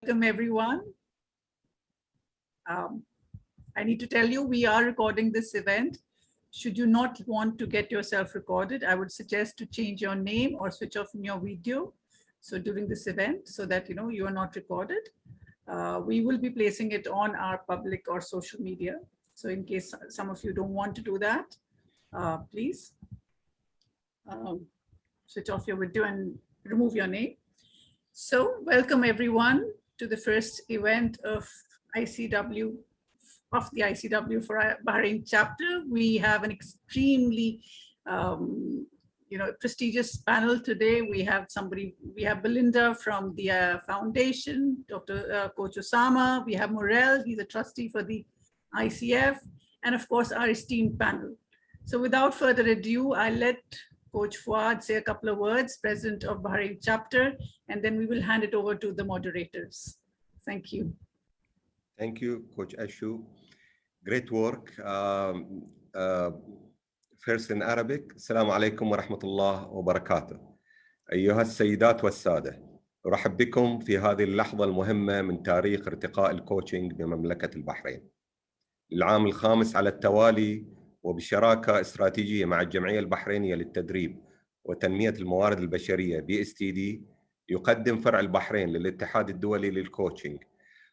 Welcome everyone. I need to tell you, we are recording this event. Should you not want to get yourself recorded, I would suggest to change your name or switch off your video during this event so that you are not recorded. We will be placing it on our public or social media. So in case some of you don't want to do that, please switch off your video and remove your name. So welcome everyone to the first event of the ICW for our Bahrain chapter. We have an extremely prestigious panel today. We have Belinda from the foundation, Dr. Coach Osama. We have Morel, he's a trustee for the ICF, and of course our esteemed panel. So without further ado, I'll let Coach Fuad say a couple of words, President of Bahrain chapter, and then we will hand it over to the moderators. Thank you. Thank you, Coach Ashu. Great work. First in Arabic. Assalamu alaikum wa rahmatullah wa barakatuh. أيها السيدات والسادة، أرحب بكم في هذه اللحظة المهمة من تاريخ ارتقاء الكوتشينج بمملكة البحرين. العام الخامس على التوالي وبشراكة استراتيجية مع الجمعية البحرينية للتدريب وتنمية الموارد البشرية BSTD، يقدم فرع البحرين للاتحاد الدولي للكوتشينج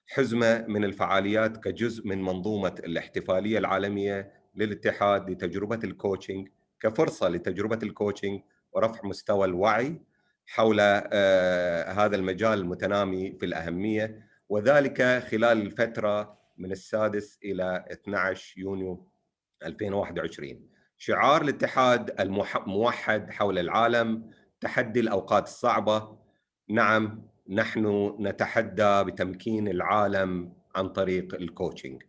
حزمة من الفعاليات كجزء من منظومة الاحتفالية العالمية للاتحاد لتجربة الكوتشينج كفرصة لتجربة الكوتشينج ورفع مستوى الوعي حول هذا المجال المتنامي في الأهمية، وذلك خلال الفترة من 6 إلى 12 يونيو 2021. شعار الاتحاد الموحد حول العالم: تحدي الأوقات الصعبة. نعم، نحن نتحدى بتمكين العالم عن طريق الكوتشينج.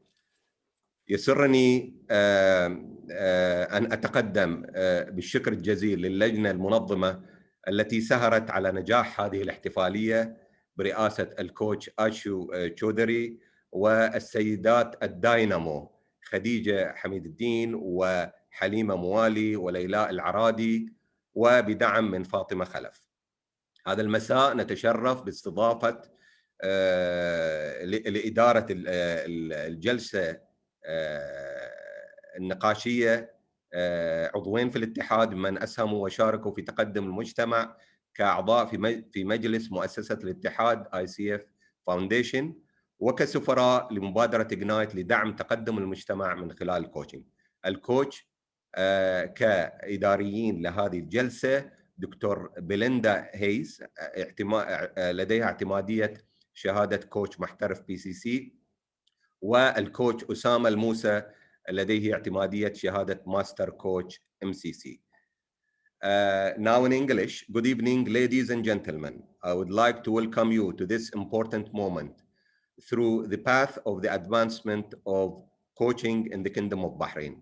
يسرني أن أتقدم بالشكر الجزيل للجنة المنظمة التي سهرت على نجاح هذه الاحتفالية برئاسة الكوتش آشو تشودري والسيدات الداينامو خديجة حميد الدين وحليمة موالي وليلاء العرادي وبدعم من فاطمة خلف. هذا المساء نتشرف باستضافة لإدارة الجلسة النقاشية عضوين في الاتحاد من أسهموا وشاركوا في تقدم المجتمع كأعضاء في مجلس مؤسسة الاتحاد ICF فاونديشن، وكسفراء لمبادرة إجنايت لدعم تقدم المجتمع من خلال الكوتشنج. الكوتش كإداريين لهذه الجلسة دكتور بيليندا هيز لديها اعتمادية شهادة كوتش محترف PCC، والكوتش أسامة الموسى لديه اعتمادية شهادة ماستر كوتش MCC. Now in English, good evening ladies and gentlemen. I would like to welcome you to this important moment through the path of the advancement of coaching in the Kingdom of Bahrain.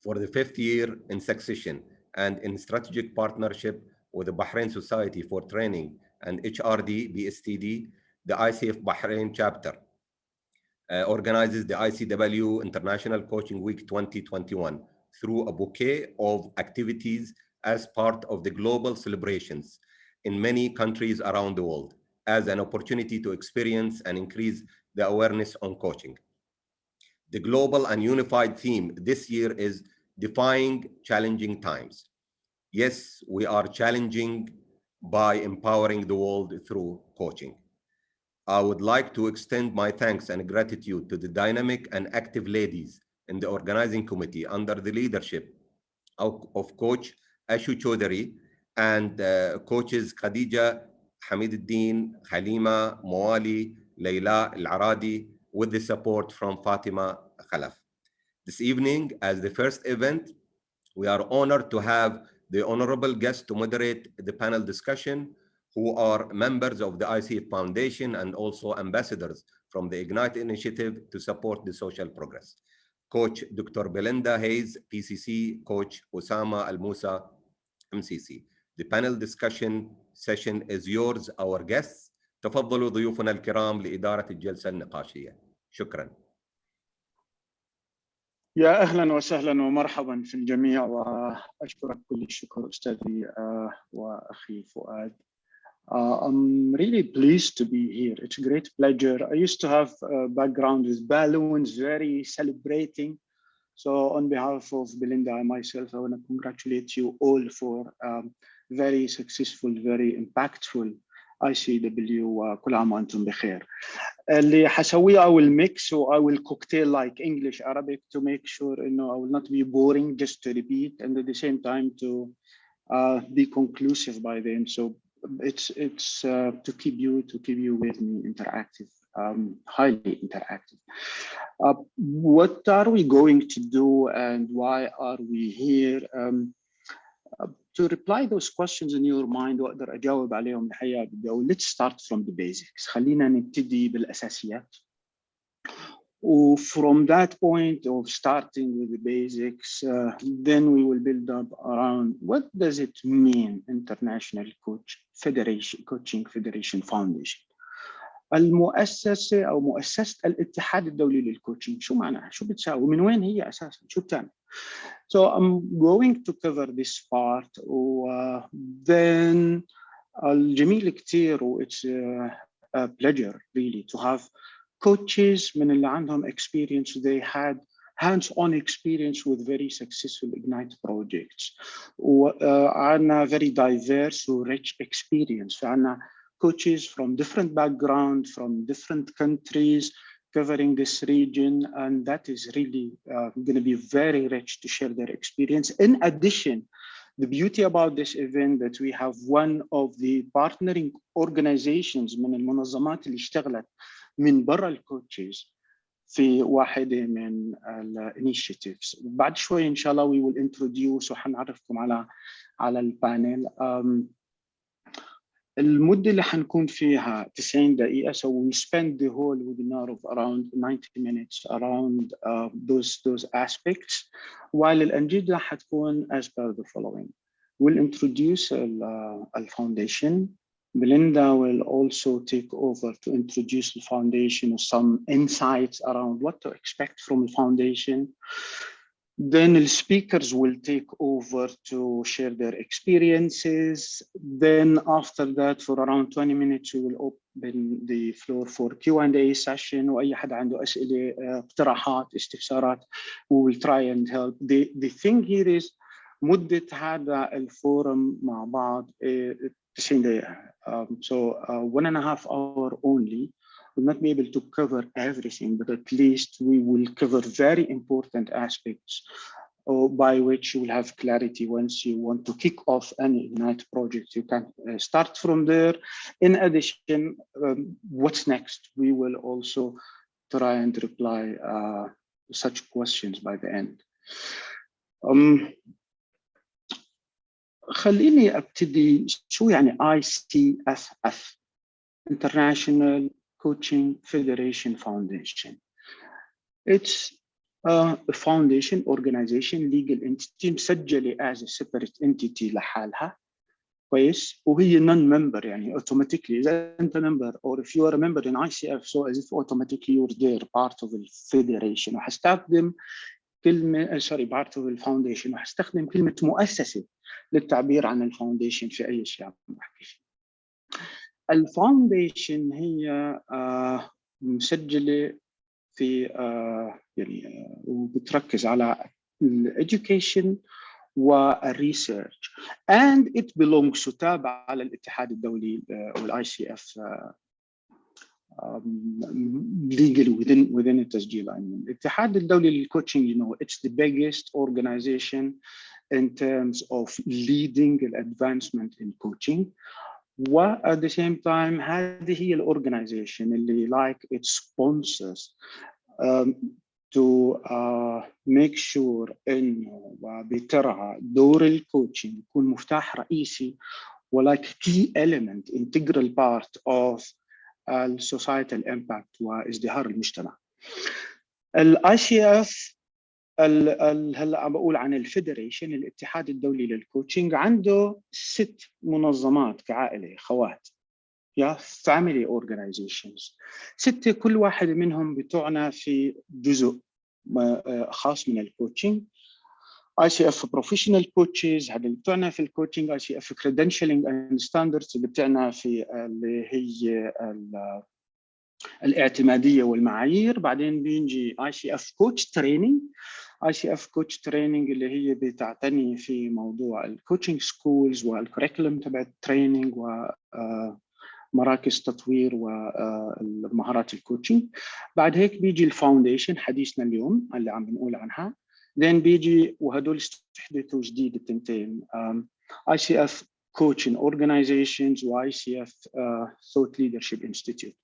For the 5th year in succession and in strategic partnership with the Bahrain Society for Training and HRD BSTD, the ICF Bahrain chapter organizes the ICW International Coaching Week 2021 through a bouquet of activities as part of the global celebrations in many countries around the world as an opportunity to experience and increase the awareness on coaching. The global and unified theme this year is defying challenging times. Yes, we are challenging by empowering the world through coaching. I would like to extend my thanks and gratitude to the dynamic and active ladies in the organizing committee under the leadership of Coach Ashu Chaudhary and coaches Khadija Hamiduddin, Halima Moali, Leila Al-Aradi, with the support from Fatima Khalaf. This evening, as the first event, we are honored to have the honorable guest to moderate the panel discussion, who are members of the ICF Foundation and also ambassadors from the Ignite initiative to support the social progress. Coach Dr. Belinda Hayes, PCC, Coach Osama Al-Musa, MCC. The panel discussion session is yours, our guests. تفضلوا ضيوفنا الكرام لإدارة الجلسة النقاشية. شكرا. يا أهلا وسهلا ومرحبا في الجميع، وأشكرك كل الشكر أستاذي وأخي فؤاد I'm really pleased to be here. It's a great pleasure. I used to have a background with balloons, very celebrating. So on behalf of Belinda and myself, I want to congratulate you all for very successful, very impactful ICW. كل عام وأنتم بخير. اللي حسويه I will mix or I will cocktail like English, Arabic to make sure I will not be boring, just to repeat, and at the same time to be conclusive by the end. So it's to keep you with me interactive, highly interactive. What are we going to do and why are we here? To reply those questions in your mind واقدر اجاوب عليهم الحقيقه بدي اقول let's start from the basics. خلينا نبتدي بالاساسيات. From that point of starting with the basics, then we will build up around what does it mean International Coaching Federation Foundation. المؤسسة أو مؤسسة الاتحاد الدولي للكوتشنج شو معناها؟ شو بتساوي؟ ومن وين هي أساساً؟ شو بتعمل؟ So I'm going to cover this part. Then الجميل كتير و it's a pleasure really to have coaches من اللي عندهم experience. They had hands-on experience with very successful Ignite projects. وعندنا very diverse و rich experience. فعندنا coaches from different backgrounds, from different countries, covering this region, and that is really going to be very rich to share their experience. In addition, the beauty about this event that we have one of the partnering organizations من المنظمات اللي اشتغلت من برا الكوتشز في واحدة من الانيشيتيفز. بعد شوي إن شاء الله we will introduce وحنعرفكم على البانل. المدة اللي حنكون فيها 90 دقيقة, so we spend the whole webinar of around 90 minutes around those aspects, while الأنجدة حتكون as per the following. We'll introduce the foundation. Belinda will also take over to introduce the foundation with some insights around what to expect from the foundation. Then the speakers will take over to share their experiences. Then after that, for around 20 minutes, we will open the floor for Q&A session. وأي حد عنده أسئلة, اقتراحات, استفسارات, we will try and help. The thing here is مدة هذا الفورم مع بعض 90 دقيقة. So 1.5 hours only. Will not be able to cover everything, but at least we will cover very important aspects by which you will have clarity once you want to kick off any Ignite project. You can start from there. In addition, what's next? We will also try and reply such questions by the end. خليني أبتدي شو يعني ICFF, International Coaching Federation Foundation. It's a foundation, organization, legal entity مسجلة as a separate entity لحالها, كويس, وهي non-member يعني automatically إذا أنت member or if you are a member in ICF, so as if automatically you're there part of the federation. وحستخدم كلمة part of the foundation, وحستخدم كلمة مؤسسة للتعبير عن الفاونديشن في أي شيء عم بحكي فيه. الفاونديشن هي مسجلة في يعني وبتركز على education والريسيرش, and it belongs to تابع على الاتحاد الدولي والICF legally within التسجيل. الاتحاد الدولي للكوتشنج, it's the biggest organization in terms of leading the advancement in coaching. At the same time, هذه هي الorganization اللي like its sponsors to make sure إنه بترعى دور الكوتشنج يكون مفتاح رئيسي like key element, integral part of societal impact وازدهار المجتمع. ICF هلا عم بقول عن الفيدريشن, الاتحاد الدولي للكوتشنج, عنده 6 منظمات كعائله خوات, family organizations 6, كل واحد منهم بتعنى في جزء خاص من الكوتشنج. ICF professional coaches، هذا اللي بتوعنا في الكوتشنج. ICF credentialing and standards اللي بتوعنا في اللي هي الاعتمادية والمعايير. بعدين بيجي ICF coach training. ICF coach training اللي هي بتعتني في موضوع الكوتشنج سكولز والكوريكولم تبع التريننج ومراكز تطوير ومهارات الكوتشنج. بعد هيك بيجي الفاونديشن حديثنا اليوم اللي عم بنقول عنها. then بيجي وهدول استحدثوا جديد التنتين ICF coaching organizations و ICF thought leadership institute.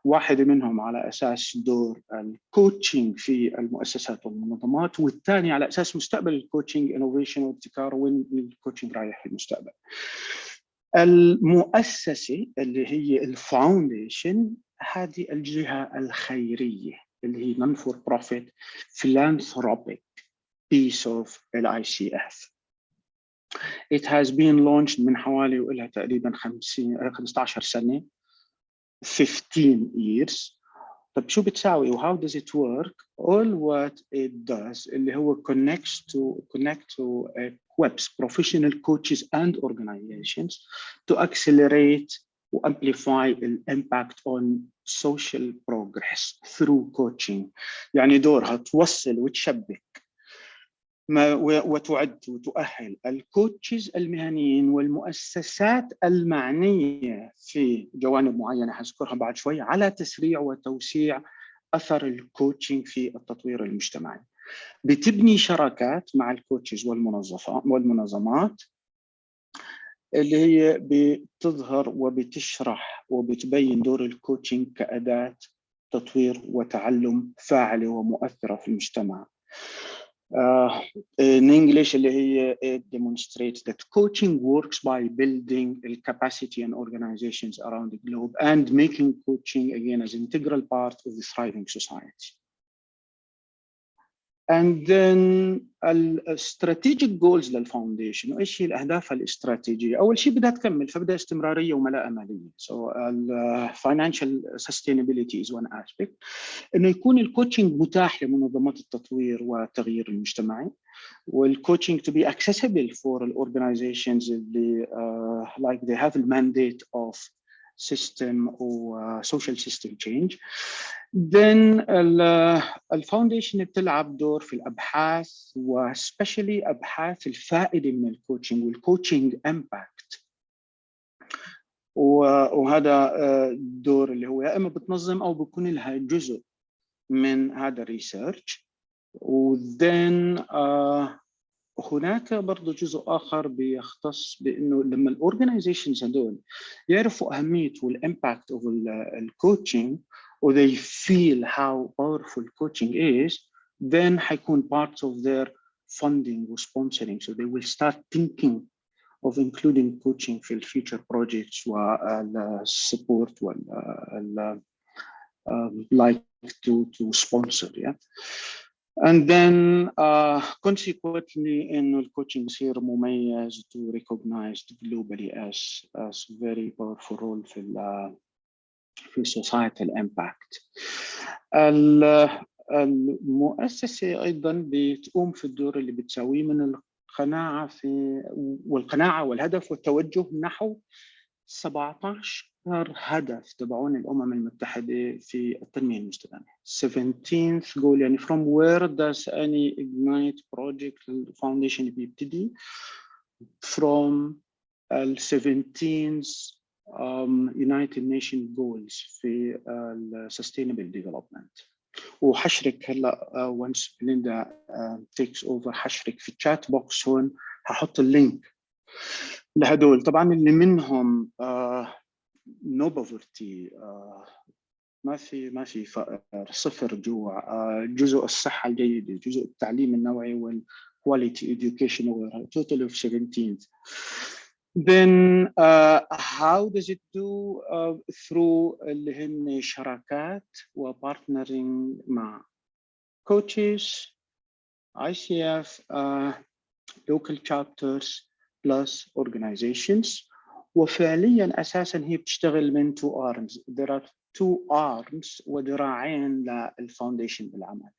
واحد منهم على أساس دور الكوتشنج في المؤسسات والمنظمات، والثاني على أساس مستقبل الكوتشنج innovation وابتكار وين الكوتشنج رايح في المستقبل. المؤسسة اللي هي الفاونديشن هذه الجهة الخيرية اللي هي non for profit philanthropic piece of ICF. It has been launched من حوالي وإلها تقريبا 15 سنة 15 years. طب شو بتساوي و how does it work? All what it does اللي هو connect to equips professional coaches and organizations to accelerate و amplify the impact on social progress through coaching. يعني دورها توصل وتشبك وتعد وتؤهل الكوتشز المهنيين والمؤسسات المعنية في جوانب معينة هذكرها بعد شوي على تسريع وتوسيع أثر الكوتشنج في التطوير المجتمعي. بتبني شراكات مع الكوتشز والمنظمات اللي هي بتظهر وبتشرح وبتبين دور الكوتشنج كأداة تطوير وتعلم فاعلة ومؤثرة في المجتمع. In English اللي هي it demonstrates that coaching works by building the capacity and organizations around the globe and making coaching again as an integral part of the thriving society. And then strategic goals للفاونديشن. وإيش هي الأهداف الاستراتيجية؟ أول شيء بدها تكمل فبدها استمرارية وملاءة مالية. So financial sustainability is one aspect. إنه يكون الكوتشنج متاح لمنظمات التطوير والتغيير المجتمعي. والcoaching to be accessible for organizations اللي like they have a mandate of system or social system change. Then الفاونديشن بتلعب دور في الأبحاث وسبيشالي أبحاث الفائدة من الكوتشنج والكوتشنج امباكت. وهذا الدور اللي هو يا إما بتنظم أو بيكون لها جزء من هذا الريسيرش. وذن هناك برضه جزء آخر بيختص بأنه لما الأورجنايزيشنز هدول يعرفوا أهمية والإمباكت of الكوتشنج or they feel how powerful coaching is, then حيكون parts of their funding or sponsoring. So they will start thinking of including coaching في future projects support like to sponsor. Yeah. And then consequently إنه الكوتشنج يصير مميز to recognized globally as very powerful role في societal impact. المؤسسة أيضاً بتقوم في الدور اللي بتساويه من القناعة والقناعة والهدف والتوجه نحو 17 هدف تبعون الأمم المتحدة في التنمية المستدامة. 17th goal يعني from where does any Ignite project foundation بيبتدي؟ from 17th United Nations goals في sustainable development. وحشرك هلا once Belinda takes over حشرك في الشات بوكس هون هحط اللينك لهدول. طبعا اللي منهم no poverty ما في فقر، صفر جوع، جزء الصحة الجيدة، جزء التعليم النوعي والquality education وغيرها. total of 17. Then how does it do through اللي هن شراكات وpartnering مع coaches, ICF, local chapters plus organizations. وفعليا أساسا هي بتشتغل من 2 arms. There are 2 arms وذراعين للفاونديشن بالعمل.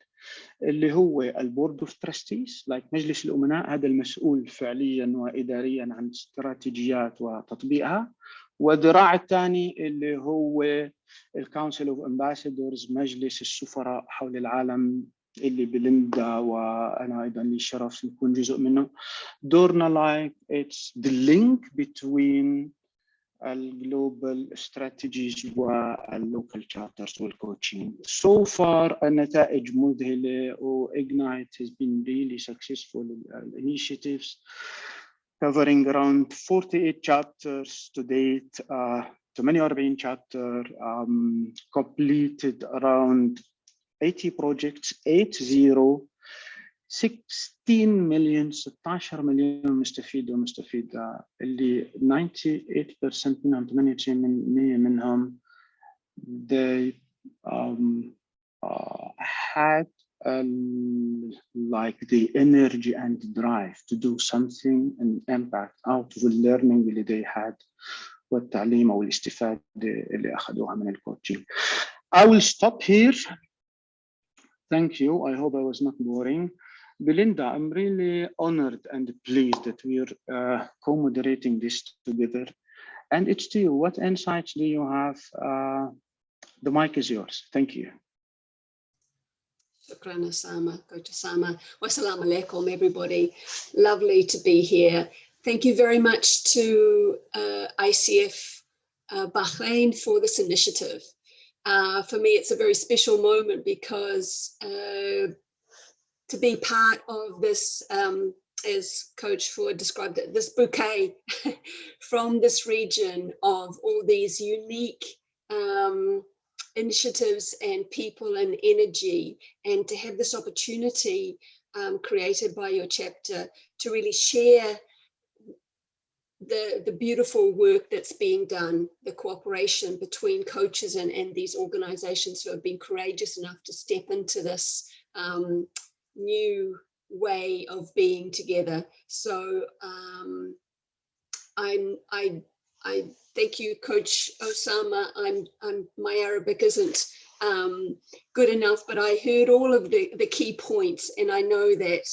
اللي هو البورد اوف تراستيز، مجلس الامناء، هذا المسؤول فعليا واداريا عن الاستراتيجيات وتطبيقها. والذراع الثاني اللي هو الكونسل اوف امباسادورز، مجلس السفراء حول العالم، اللي بليندا وانا ايضا لي الشرف نكون جزء منه. دورنا it's the link between الجلوبال استراتيجيز واللوكال تشارترز والكوتشنج. So far النتائج مذهلة و Ignite has been really successful initiatives covering around 48 chapters to date, 48 chapter, completed around 80 projects, 16 مليون 16 مليون مستفيد ومستفيدة، اللي 98% منهم 98% منهم they had the energy and drive to do something and impact out of the learning اللي they had والتعليم أو الاستفادة اللي أخذوها من الكوتشنج. I will stop here. Thank you. I hope I was not boring. Belinda, I'm really honored and pleased that we're co-moderating this together. And it's to you. What insights do you have? The mic is yours. Thank you. Shukran, Osama, Coach Osama. Wassalamu alaikum, everybody. Lovely to be here. Thank you very much to ICF Bahrain for this initiative. For me, it's a very special moment because to be part of this, as Coach Ford described it, this bouquet from this region of all these unique initiatives and people and energy, and to have this opportunity created by your chapter to really share the beautiful work that's being done, the cooperation between coaches and these organizations who have been courageous enough to step into this new way of being together. So I thank you, Coach Osama. My Arabic isn't good enough, but I heard all of the key points, and I know that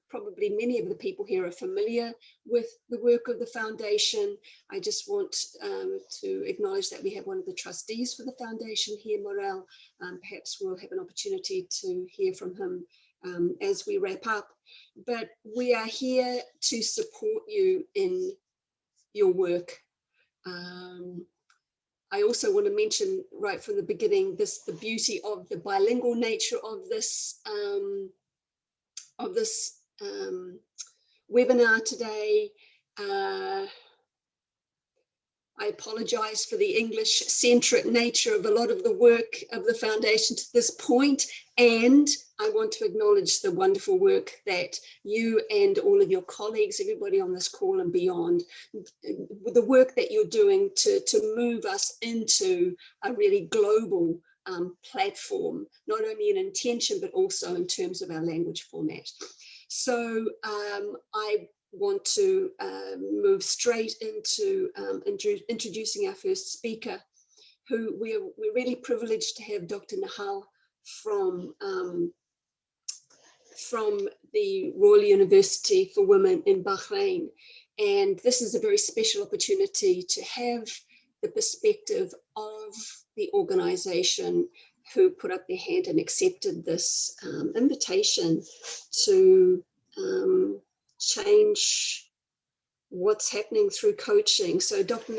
probably many of the people here are familiar with the work of the foundation. I just want to acknowledge that we have one of the trustees for the foundation here, Morel. Perhaps we'll have an opportunity to hear from him as we wrap up. But we are here to support you in your work. I also want to mention right from the beginning the beauty of the bilingual nature of this webinar today. I apologize for the English-centric nature of a lot of the work of the foundation to this point, and I want to acknowledge the wonderful work that you and all of your colleagues, everybody on this call and beyond, the work that you're doing to move us into a really global platform, not only in intention, but also in terms of our language format. So I want to move straight into introducing our first speaker, who we're really privileged to have Dr. Nahal from the Royal University for Women in Bahrain. And this is a very special opportunity to have the perspective of the organization who put up their hand and accepted this invitation to change what's happening through coaching. So Dr.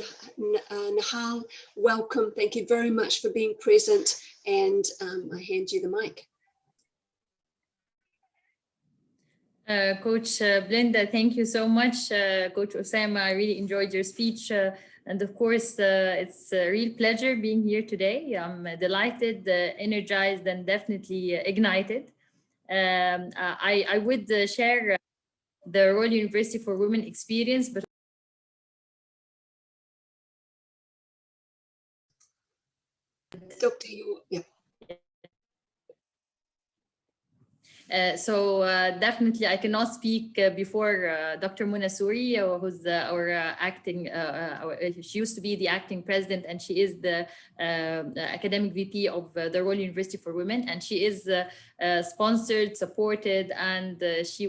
Nahal, welcome. Thank you very much for being present, and I hand you the mic. Coach Belinda, thank you so much. Coach Osama, I really enjoyed your speech. And of course, it's a real pleasure being here today. I'm delighted, energized, and definitely ignited. I would share the Royal University for Women experience, but Dr. Yeah. Definitely, I cannot speak before Dr. Muna Suri, who's our acting, she used to be the acting president, and she is the academic VP of the Royal University for Women, and she is sponsored, supported, and she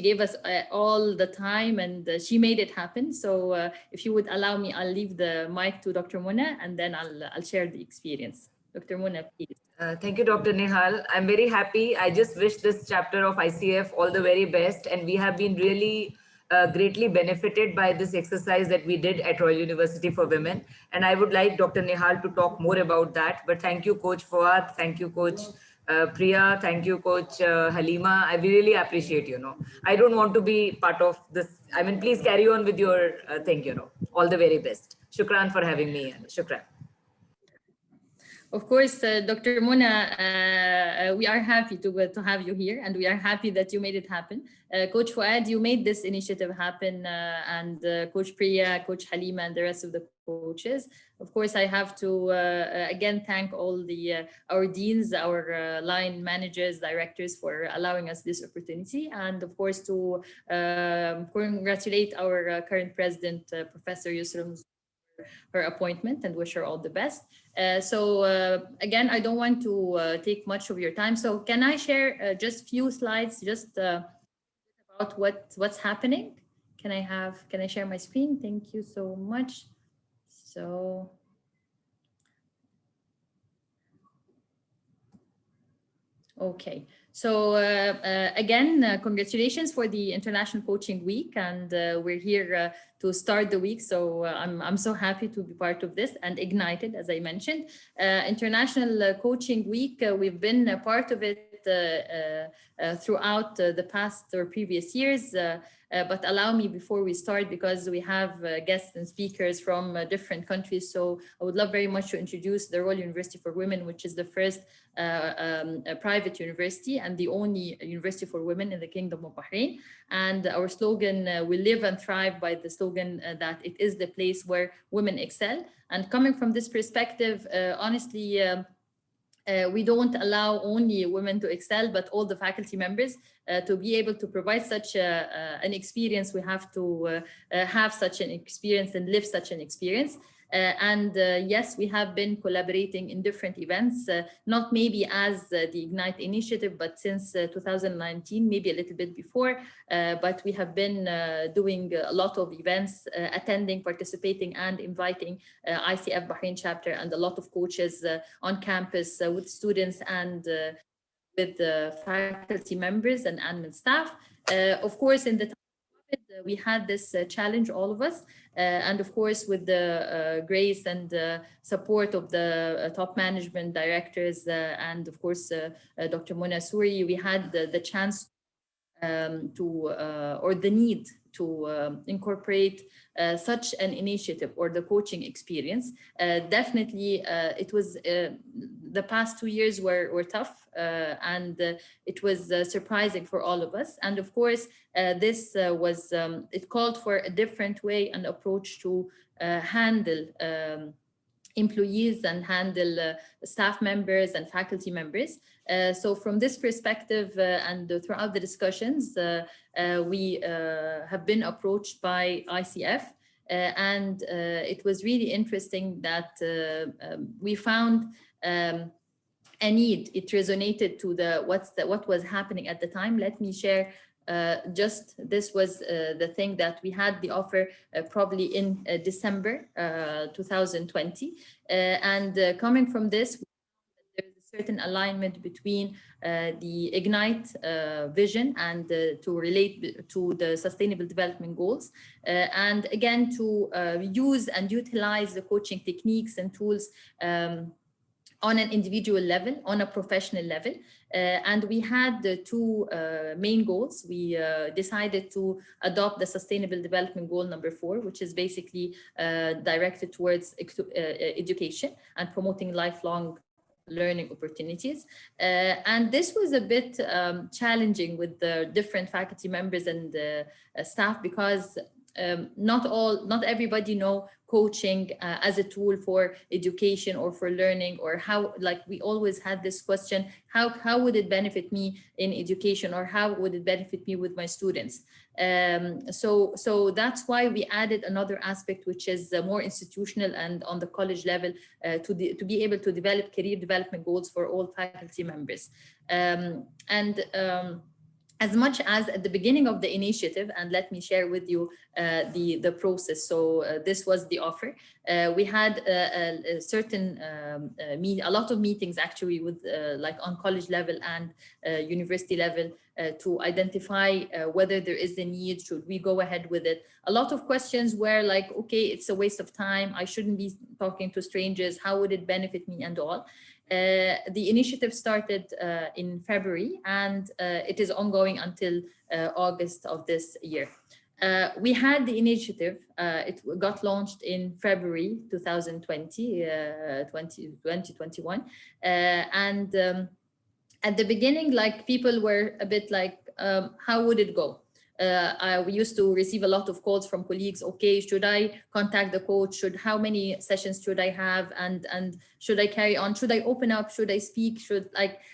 gave us all the time, and she made it happen. So if you would allow me, I'll leave the mic to Dr. Muna, and then I'll share the experience. Dr. Muna, please. Thank you, Dr. Nihal. I'm very happy. I just wish this chapter of ICF all the very best. And we have been really greatly benefited by this exercise that we did at Royal University for Women. And I would like Dr. Nihal to talk more about that. But thank you, Coach Fuad. Thank you, Coach Priya. Thank you, Coach Halima. I really appreciate, I don't want to be part of this. I mean, please carry on with your thing, all the very best. Shukran for having me. Shukran. Of course, Dr. Muna, we are happy to have you here, and we are happy that you made it happen. Coach Fuad, you made this initiative happen, and Coach Priya, Coach Halima, and the rest of the coaches. Of course, I have to again thank all our deans, our line managers, directors for allowing us this opportunity, and of course to congratulate our current president, Professor Yusra, her appointment, and wish her all the best. Again, I don't want to take much of your time. So can I share just few slides just about what's happening? Can I share my screen? Thank you so much. Okay. So again, congratulations for the International Coaching Week, and we're here to start the week. So I'm so happy to be part of this and ignited, as I mentioned. International Coaching Week, we've been a part of it throughout the past or previous years. But allow me before we start, because we have guests and speakers from different countries. So I would love very much to introduce the Royal University for Women, which is the first private university and the only university for women in the Kingdom of Bahrain. And our slogan, we live and thrive by the slogan that it is the place where women excel. And coming from this perspective, honestly, we don't allow only women to excel, but all the faculty members to be able to provide such an experience. We have to have such an experience and live such an experience. Yes, we have been collaborating in different events, not maybe as the Ignite initiative, but since 2019, maybe a little bit before, but we have been doing a lot of events, attending, participating, and inviting ICF Bahrain chapter and a lot of coaches on campus with students and with faculty members and admin staff. Of course, in the we had this challenge, all of us, and of course with the grace and support of the top management directors and of course Dr. Muna Suri, we had the chance or the need to incorporate such an initiative or the coaching experience. Definitely, it was the past 2 years were tough, and it was surprising for all of us. And of course, this it called for a different way and approach to handle employees and handle staff members and faculty members. So from this perspective and throughout the discussions, we have been approached by ICF, and it was really interesting that we found a need. It resonated to what was happening at the time. Let me share. This was the thing that we had the offer probably in December 2020. Coming from this, there's a certain alignment between the Ignite vision and to relate to the Sustainable Development Goals. And again, to use and utilize the coaching techniques and tools on an individual level, on a professional level. And we had the two main goals. We decided to adopt the Sustainable Development Goal number 4, which is basically directed towards education and promoting lifelong learning opportunities. And this was a bit challenging with the different faculty members and staff, because not everybody know coaching as a tool for education or for learning, or how, like we always had this question, how would it benefit me in education, or how would it benefit me with my students? So that's why we added another aspect, which is more institutional and on the college level, to be able to develop career development goals for all faculty members. As much as at the beginning of the initiative, and let me share with you the process. So this was the offer. We had a lot of meetings actually with like on college level and university level to identify whether there is a need, should we go ahead with it. A lot of questions were like, okay, it's a waste of time, I shouldn't be talking to strangers, how would it benefit me and all. The initiative started in February, and it is ongoing until August of this year. We had the initiative, it got launched in February 2021. And at the beginning, like people were a bit like, how would it go? We used to receive a lot of calls from colleagues. Okay, should I contact the coach? How many sessions should I have? And should I carry on? Should I open up? Should I speak?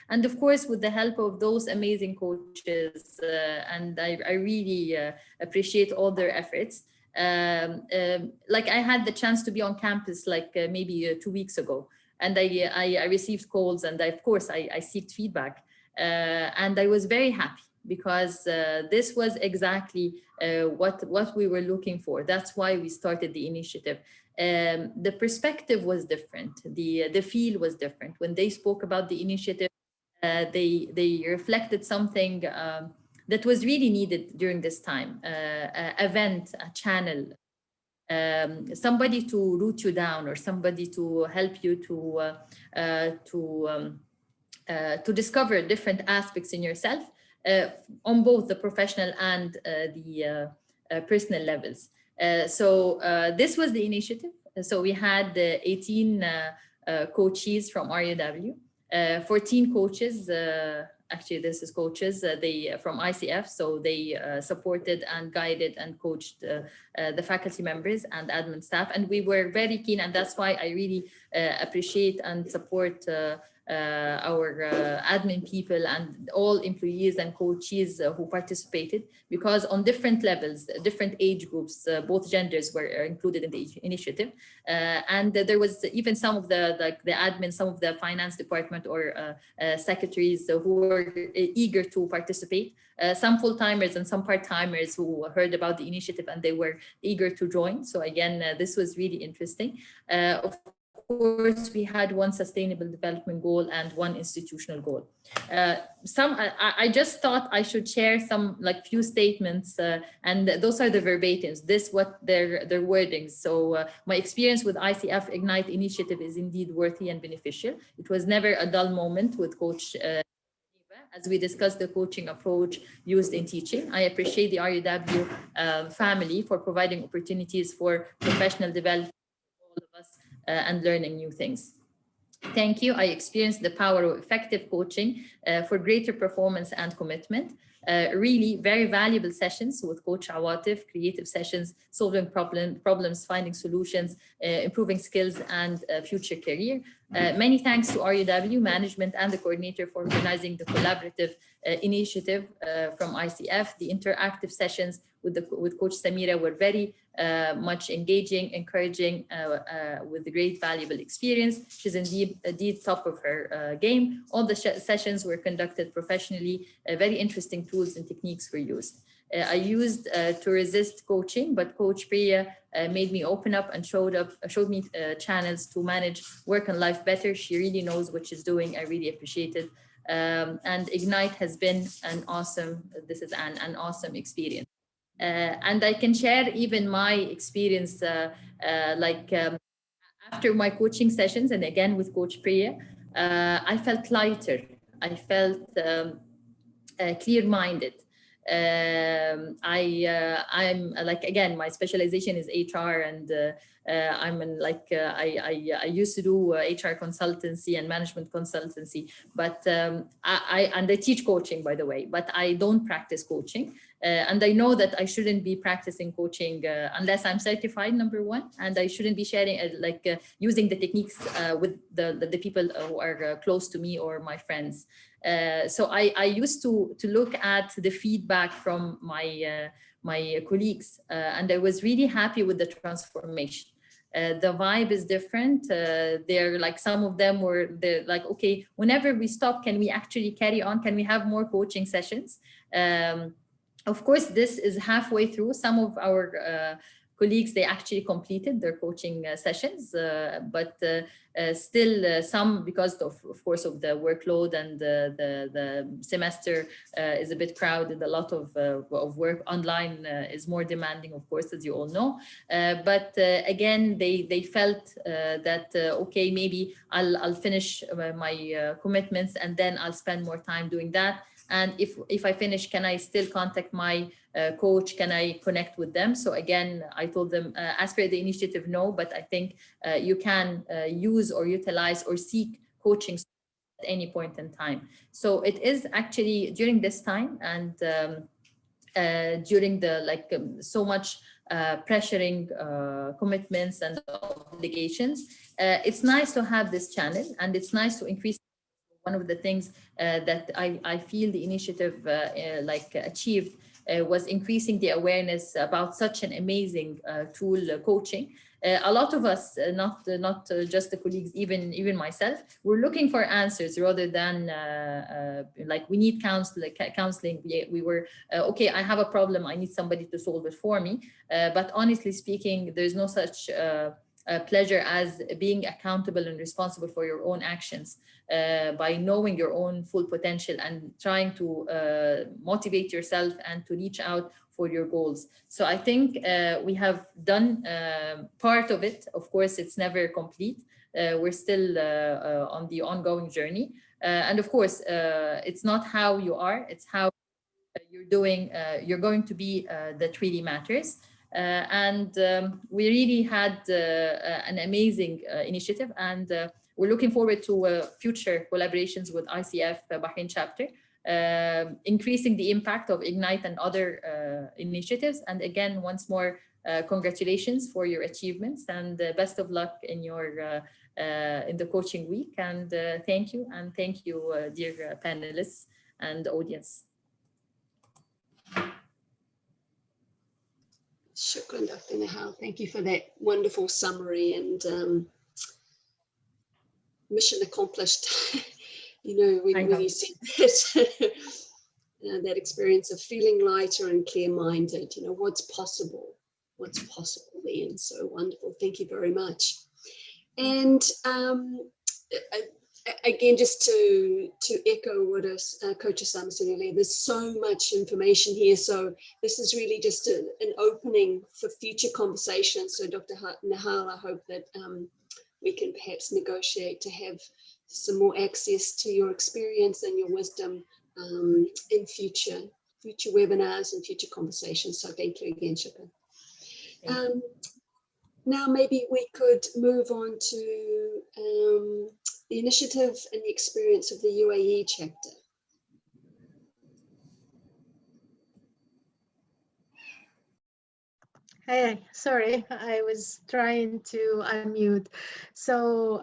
And of course, with the help of those amazing coaches, and I really appreciate all their efforts. Like I had the chance to be on campus like maybe 2 weeks ago, and I received calls, and of course I seeked feedback, and I was very happy, because this was exactly what we were looking for. That's why we started the initiative. The perspective was different. The feel was different. When they spoke about the initiative, they reflected something that was really needed during this time. A vent, a channel, somebody to root you down, or somebody to help you to discover different aspects in yourself, on both the professional and the personal levels. So this was the initiative. So we had 18 coaches from RUW, 14 coaches, actually this is coaches, they from ICF, so they supported and guided and coached the faculty members and admin staff. And we were very keen, and that's why I really appreciate and support our admin people and all employees and coaches who participated, because on different levels, different age groups, both genders were included in the initiative. And there was even some of the admin, some of the finance department or secretaries who were eager to participate, some full-timers and some part-timers who heard about the initiative and they were eager to join. So again, this was really interesting. Of course, we had one sustainable development goal and one institutional goal. I just thought I should share some like few statements, and those are the verbatims. This what their wordings. So my experience with ICF Ignite initiative is indeed worthy and beneficial. It was never a dull moment with Coach. As we discussed the coaching approach used in teaching. I appreciate the RUW family for providing opportunities for professional development for all of us and learning new things. Thank you. I experienced the power of effective coaching for greater performance and commitment. Really very valuable sessions with Coach Awatif, creative sessions, solving problems, finding solutions, improving skills and future career. Many thanks to RUW management and the coordinator for organizing the collaborative initiative from ICF. The interactive sessions with Coach Samira were very much engaging, encouraging, with a great valuable experience. She's indeed top of her game. All the sessions were conducted professionally. Very interesting tools and techniques were used. I used to resist coaching, but Coach Priya made me open up and showed me channels to manage work and life better. She really knows what she's doing. I really appreciate it. And Ignite has been an awesome experience. And I can share even my experience, after my coaching sessions, and again with Coach Priya, I felt lighter. I felt clear-minded. I'm like, again, my specialization is HR, and I used to do HR consultancy and management consultancy, but I teach coaching, by the way, but I don't practice coaching. And I know that I shouldn't be practicing coaching unless I'm certified, number one, and I shouldn't be sharing using the techniques with the people who are close to me or my friends. So I used to look at the feedback from my colleagues, and I was really happy with the transformation. The vibe is different. They're like, some of them they're like, okay, whenever we stop, can we actually carry on? Can we have more coaching sessions? Of course, this is halfway through. Some of our colleagues, they actually completed their coaching sessions, but still some, because of course of the workload, and the semester is a bit crowded. A lot of work online is more demanding, of course, as you all know. But again, they felt that okay, maybe I'll finish my commitments, and then I'll spend more time doing that. And if I finish, can I still contact my coach? Can I connect with them? So again, I told them, as per the initiative, no, but I think you can use or utilize or seek coaching at any point in time. So it is actually during this time, and during the so much pressuring commitments and obligations, it's nice to have this channel, and it's nice to increase. One of the things that I feel the initiative achieved was increasing the awareness about such an amazing tool, coaching. A lot of us, not just the colleagues, even myself, we're looking for answers rather than we need counseling. We were okay, I have a problem, I need somebody to solve it for me. But honestly speaking, there's no such pleasure as being accountable and responsible for your own actions, by knowing your own full potential and trying to motivate yourself and to reach out for your goals. So I think we have done part of it. Of course, it's never complete. We're still on the ongoing journey. And of course, it's not how you are, it's how you're doing, you're going to be that really matters. And we really had an amazing initiative, and we're looking forward to future collaborations with ICF Bahrain chapter, increasing the impact of Ignite and other initiatives. And again, once more, congratulations for your achievements, and best of luck in your in the coaching week. And thank you, dear panelists and audience. Shukran, Dr. Nihal. Thank you for that wonderful summary, and mission accomplished. You know, when you said that, that experience of feeling lighter and clear-minded, you know, what's possible then. So wonderful. Thank you very much. And again, just to echo what Coach Osama said earlier, there's so much information here. So this is really just an opening for future conversations. So Dr. Nihal, I hope that we can perhaps negotiate to have some more access to your experience and your wisdom in future webinars and future conversations. So thank you again, Shukran. Now maybe we could move on to the initiative and the experience of the UAE chapter. Hey, sorry, I was trying to unmute. So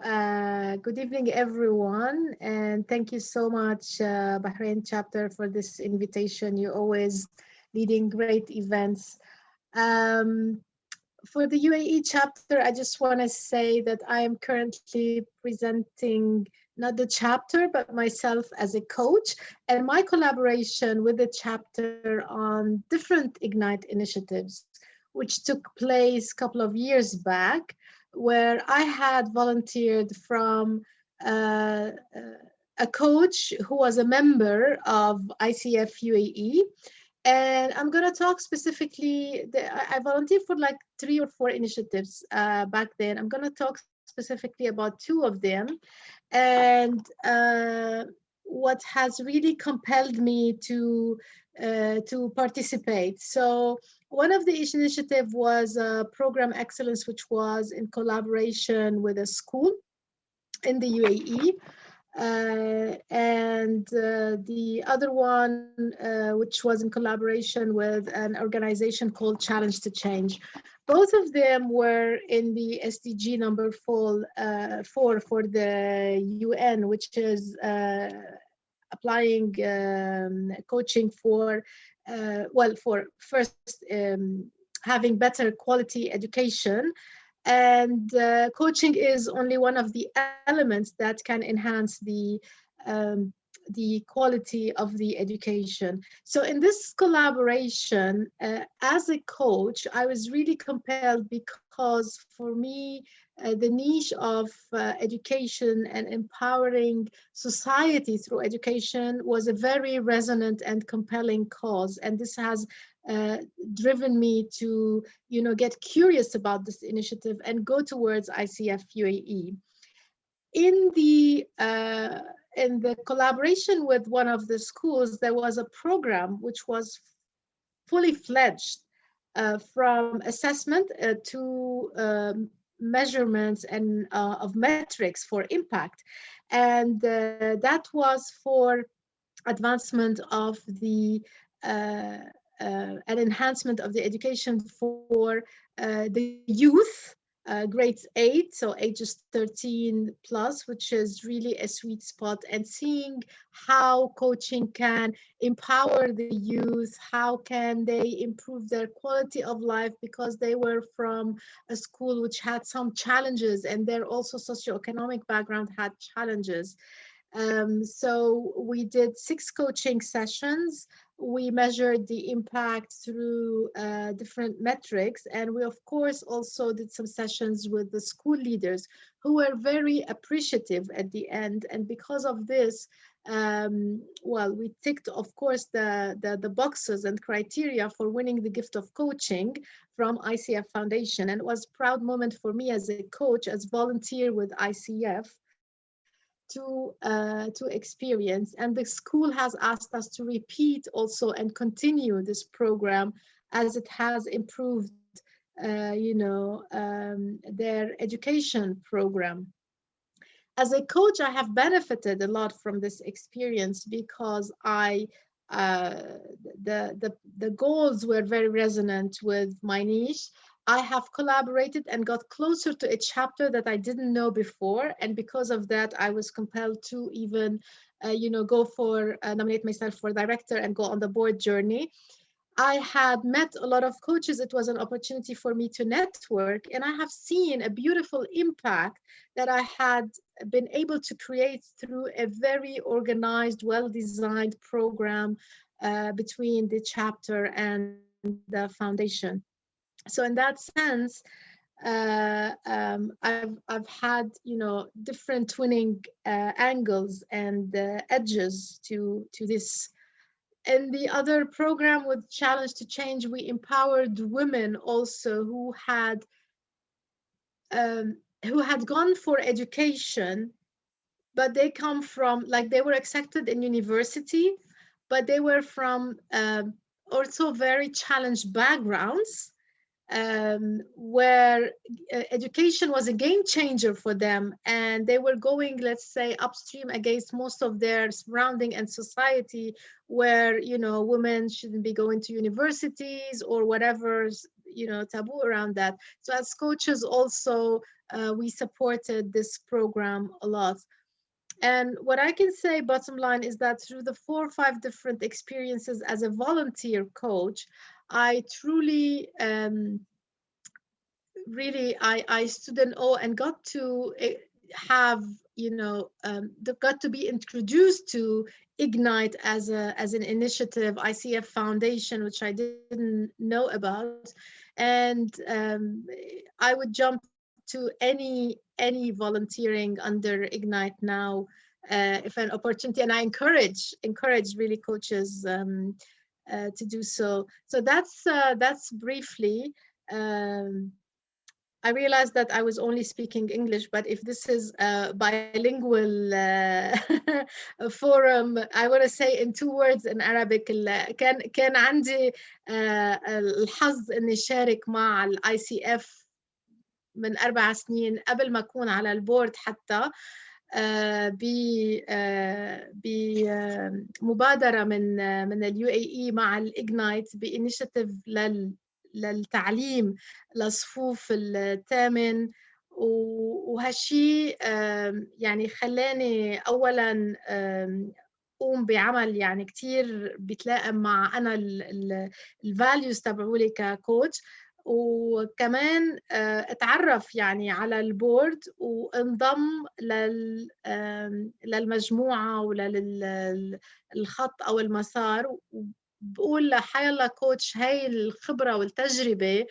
good evening, everyone, and thank you so much, Bahrain chapter, for this invitation. You're always leading great events. For the UAE chapter, I just want to say that I am currently presenting not the chapter, but myself as a coach, and my collaboration with the chapter on different Ignite initiatives, which took place a couple of years back, where I had volunteered from a coach who was a member of ICF UAE. And I'm going to talk specifically, I volunteered for like 3 or 4 initiatives back then. I'm going to talk specifically about 2 of them. And what has really compelled me to participate. So one of the initiatives was Program Excellence, which was in collaboration with a school in the UAE. and the other one, which was in collaboration with an organization called Challenge to Change. Both of them were in the SDG number 4 for the UN, which is applying coaching for, well, for first having better quality education. And coaching is only one of the elements that can enhance the quality of the education. So in this collaboration, as a coach, I was really compelled because for me, the niche of education and empowering society through education was a very resonant and compelling cause. And this has driven me to, get curious about this initiative and go towards ICF UAE. In the collaboration with one of the schools, there was a program which was fully fledged from assessment to measurements and of metrics for impact. And that was for advancement of the an enhancement of the education for the youth, grades 8, so ages 13 plus, which is really a sweet spot, and seeing how coaching can empower the youth, how can they improve their quality of life, because they were from a school which had some challenges, and their also socioeconomic background had challenges. So we did 6 coaching sessions. We measured the impact through different metrics, and we of course also did some sessions with the school leaders who were very appreciative at the end. And because of this, well, we ticked of course the boxes and criteria for winning the gift of coaching from ICF Foundation. And it was a proud moment for me as a coach, as volunteer with ICF, to experience. And the school has asked us to repeat also and continue this program as it has improved their education program. As a coach, I have benefited a lot from this experience because the goals were very resonant with my niche. I have collaborated and got closer to a chapter that I didn't know before. And because of that, I was compelled to even, go for, nominate myself for director and go on the board journey. I had met a lot of coaches. It was an opportunity for me to network, and I have seen a beautiful impact that I had been able to create through a very organized, well-designed program between the chapter and the foundation. So in that sense, I've had, different twinning angles and edges to this. In the other program with Challenge to Change, we empowered women also who had gone for education, but they come from, like, they were accepted in university, but they were from also very challenged backgrounds, where education was a game changer for them, and they were going, let's say, upstream against most of their surrounding and society, where women shouldn't be going to universities or whatever's taboo around that. So as coaches also, we supported this program a lot. And what I can say, bottom line, is that through the 4 or 5 different experiences as a volunteer coach, I truly, really, I stood in awe and got to have, got to be introduced to Ignite as an initiative, ICF Foundation, which I didn't know about. And I would jump to any volunteering under Ignite now, if an opportunity, and I encourage really coaches to do so. So that's briefly. I realized that I was only speaking English, but if this is a bilingual forum, I want to say in 2 words in Arabic. كان عندي الحظ إني شارك مع ICF من 4 سنين قبل ما أكون على البورد حتى. بمبادرة من الUAE مع الإجنايت بإنيشيتيف للتعليم للصفوف الثامن، وهالشي يعني خلاني أولاً قوم بعمل يعني كتير بيتلائم مع أنا الفاليوز تبعولي ككوتش، وكمان اتعرف يعني على البورد وانضم للمجموعة وللخط أو المسار. بقول لحيالله كوتش هاي الخبرة والتجربة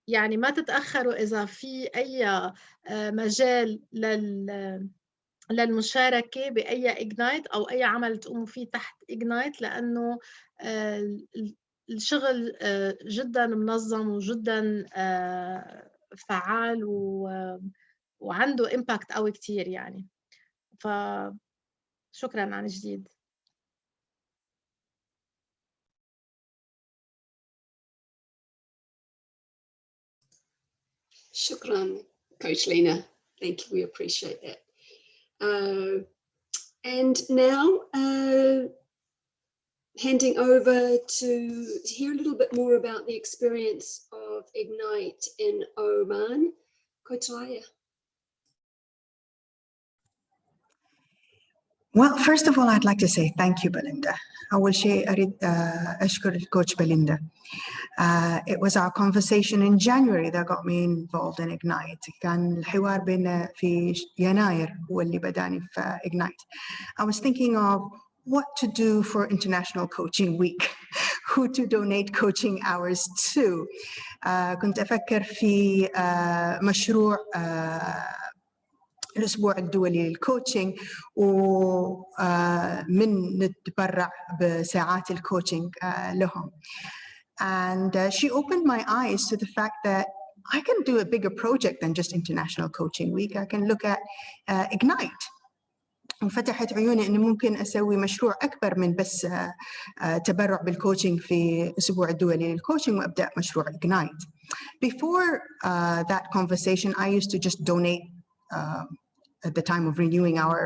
يعني ما تتأخروا إذا في أي مجال للمشاركة بأي إجنايت أو أي عمل تقوموا فيه تحت إجنايت، لأنه الشغل جدا منظم وجدا فعال وعنده إمباكت قوي كتير يعني. فشكرا عن جديد. Shukran, Coach Lena. Thank you. We appreciate that. And now handing over to hear a little bit more about the experience of Ignite in Oman. Coach Laya. Well, first of all, I'd like to say thank you, Belinda. أول شيء أريد أشكر الكوتش Belinda. It was our conversation in January that got me involved in Ignite. كان الحوار بيننا في يناير هو اللي بداني في Ignite. I was thinking of what to do for International Coaching Week, who to donate coaching hours to. كنت أفكر في مشروع الأسبوع الدولي للكوتشينج، ومن نتبرع بساعات الكوتشينج لهم. And she opened my eyes to the fact that I can do a bigger project than just International Coaching Week. I can look at Ignite. وفتحت عيوني إنه ممكن أسوي مشروع أكبر من بس تبرع بالكوتشينج في الأسبوع الدولي للكوتشينج وأبدأ مشروع Ignite. Before that conversation, I used to just donate at the time of renewing our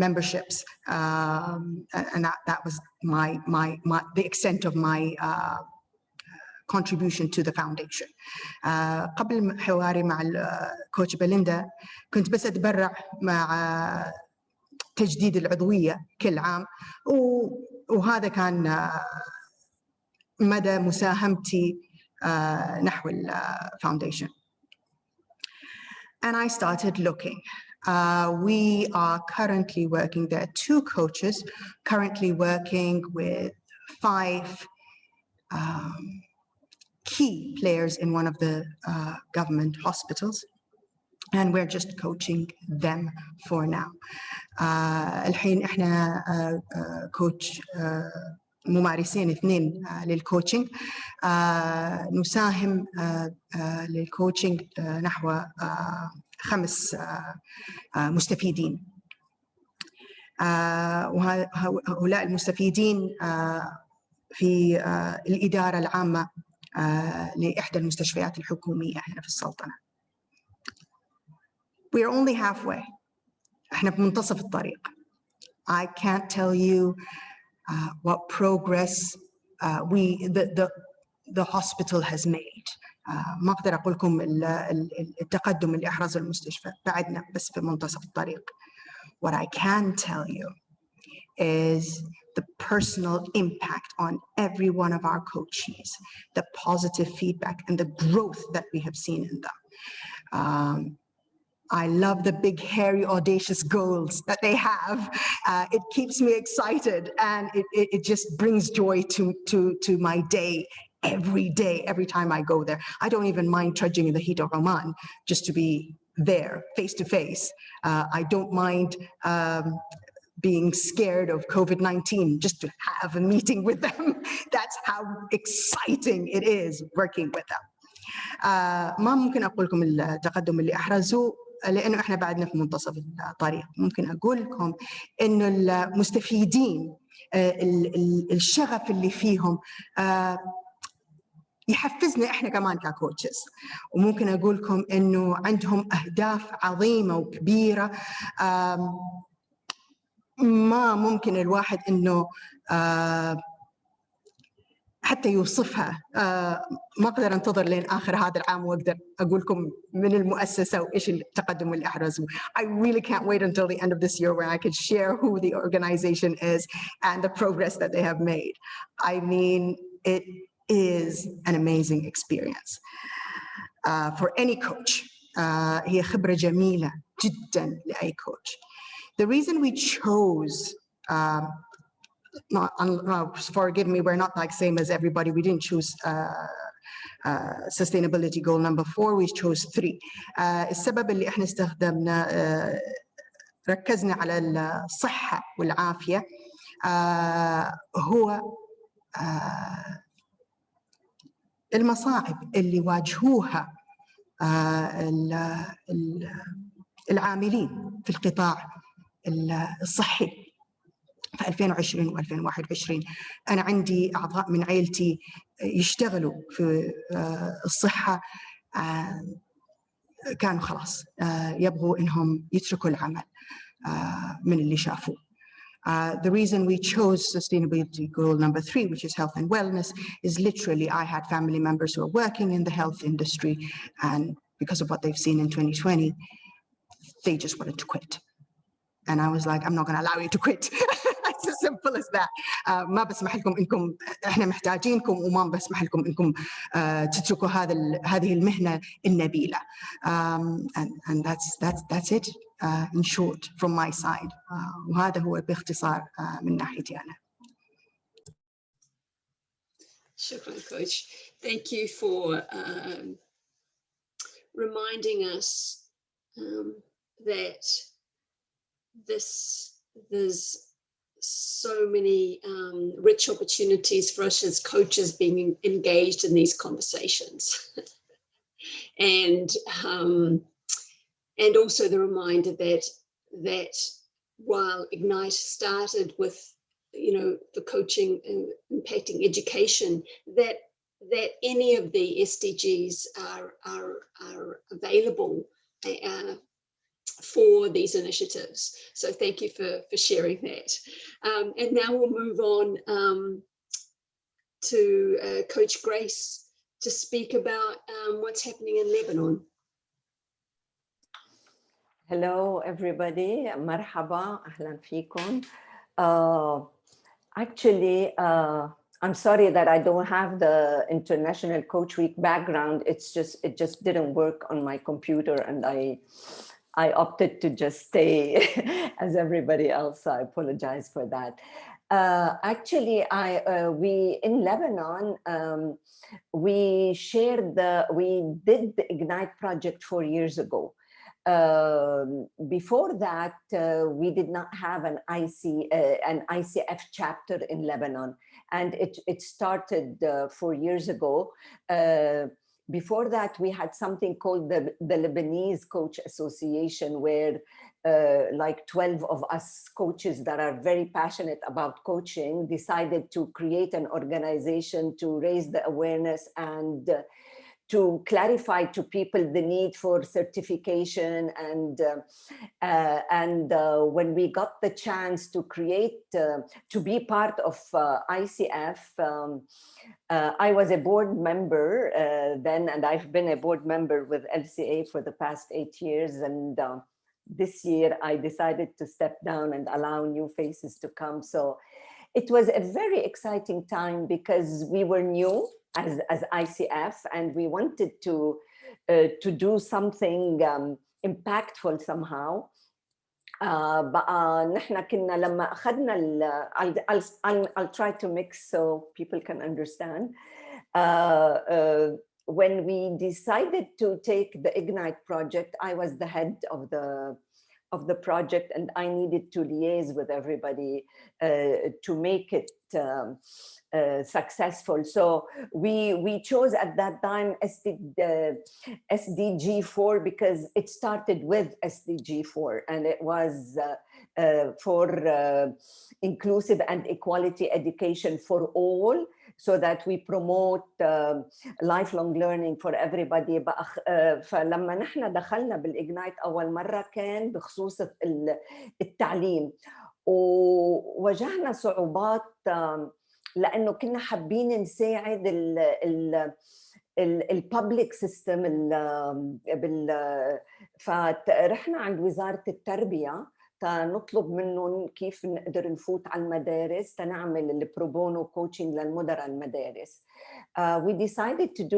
memberships, and that was the extent of my contribution to the foundation. قبل حواري مع الكوتش بليندا كنت بس أتبرع مع تجديد العضوية كل عام، وهذا كان مدى مساهمتي نحو الفاونديشن. And I started looking. We are currently working, there are 2 coaches currently working with 5 key players in one of the government hospitals, and we're just coaching them for now. الحين احنا coach ممارسين 2 للكوتشنج، نساهم للكوتشنج نحو 5 مستفيدين. وهؤلاء المستفيدين في الإدارة العامة لإحدى المستشفيات الحكومية هنا في السلطنة. We are only halfway. احنا بمنتصف الطريق. I can't tell you what progress the hospital has made. ما أقدر أقول لكم التقدم اللي أحرزه المستشفى، بعدنا بس في منتصف الطريق. What I can tell you is the personal impact on every one of our coaches, the positive feedback and the growth that we have seen in them. I love the big, hairy, audacious goals that they have. It keeps me excited, and it just brings joy to my day, every time I go there. I don't even mind trudging in the heat of Oman just to be there, face to face. I don't mind being scared of COVID-19 just to have a meeting with them. That's how exciting it is working with them. ما ممكن أقول لكم التقدم اللي أحرزه لأنه إحنا بعدنا في منتصف الطريق. ممكن أقول لكم إنه المستفيدين الشغف اللي فيهم يحفزنا احنا كمان ككوتشز. وممكن اقول لكم انه عندهم اهداف عظيمه وكبيره ما ممكن الواحد انه حتى يوصفها. ما اقدر انتظر لين اخر هذا العام واقدر اقول لكم من المؤسسه وايش التقدم اللي احرزوه. I really can't wait until the end of this year when I can share who the organization is and the progress that they have made. I mean, it is an amazing experience for any coach. هي خبرة جميلة جدا لأي coach. The reason we chose forgive me, we're not like same as everybody. We didn't choose sustainability goal number 4, we chose 3. السبب اللي احنا استخدمنا ركزنا على الصحة والعافية هو المصاعب اللي واجهوها العاملين في القطاع الصحي في 2020 و2021. أنا عندي أعضاء من عائلتي يشتغلوا في الصحة، كانوا خلاص يبغوا إنهم يتركوا العمل من اللي شافوه. The reason we chose sustainability goal number 3, which is health and wellness, is literally I had family members who are working in the health industry, and because of what they've seen in 2020, they just wanted to quit. And I was like, I'm not going to allow you to quit. It's as simple as that. ما بسمح لكم إنكم إحنا محتاجينكم وما بسمح لكم إنكم تتركوا هذه المهنة النبيلة. And that's it in short from my side. وهذا هو باختصار من ناحيتي أنا. Shukran, Coach. Thank you for reminding us that there's so many rich opportunities for us as coaches being engaged in these conversations. And also the reminder that while Ignite started with, you know, the coaching and impacting education, that any of the SDGs are available for these initiatives. So thank you for sharing that. And now we'll move on to Coach Grace to speak about what's happening in Lebanon. Hello everybody, marhaba, ahlan fikum. Actually, I'm sorry that I don't have the International Coach Week background. It just didn't work on my computer, and I opted to just stay as everybody else. So I apologize for that. Actually, we in Lebanon, we did the Ignite project 4 years ago. Before that, we did not have an ICF chapter in Lebanon, and it started 4 years ago. Before that, we had something called the Lebanese Coach Association, where like 12 of us coaches that are very passionate about coaching decided to create an organization to raise the awareness and to clarify to people the need for certification. And when we got the chance to create, to be part of ICF, I was a board member then, and I've been a board member with LCA for the past 8 years. And this year I decided to step down and allow new faces to come. So it was a very exciting time because we were new as ICF, and we wanted to do something impactful somehow. بقى نحن كنا لما أخذنا I'll try to mix so people can understand. When we decided to take the Ignite project, I was the head of the project, and I needed to liaise with everybody to make it successful. So we chose at that time SDG 4 because it started with SDG 4, and it was for inclusive and equality education for all. so that we promote lifelong learning for everybody. فلما نحن دخلنا بالإجنايت أول مرة كان بخصوص التعليم، وواجهنا صعوبات لأنه كنا حابين نساعد الببليك سيستم فرحنا عند وزارة التربية نطلب منهم كيف نقدر نفوت على المدارس تنعمل البروبونو كوتشنج للمدراء المدارس. We decided to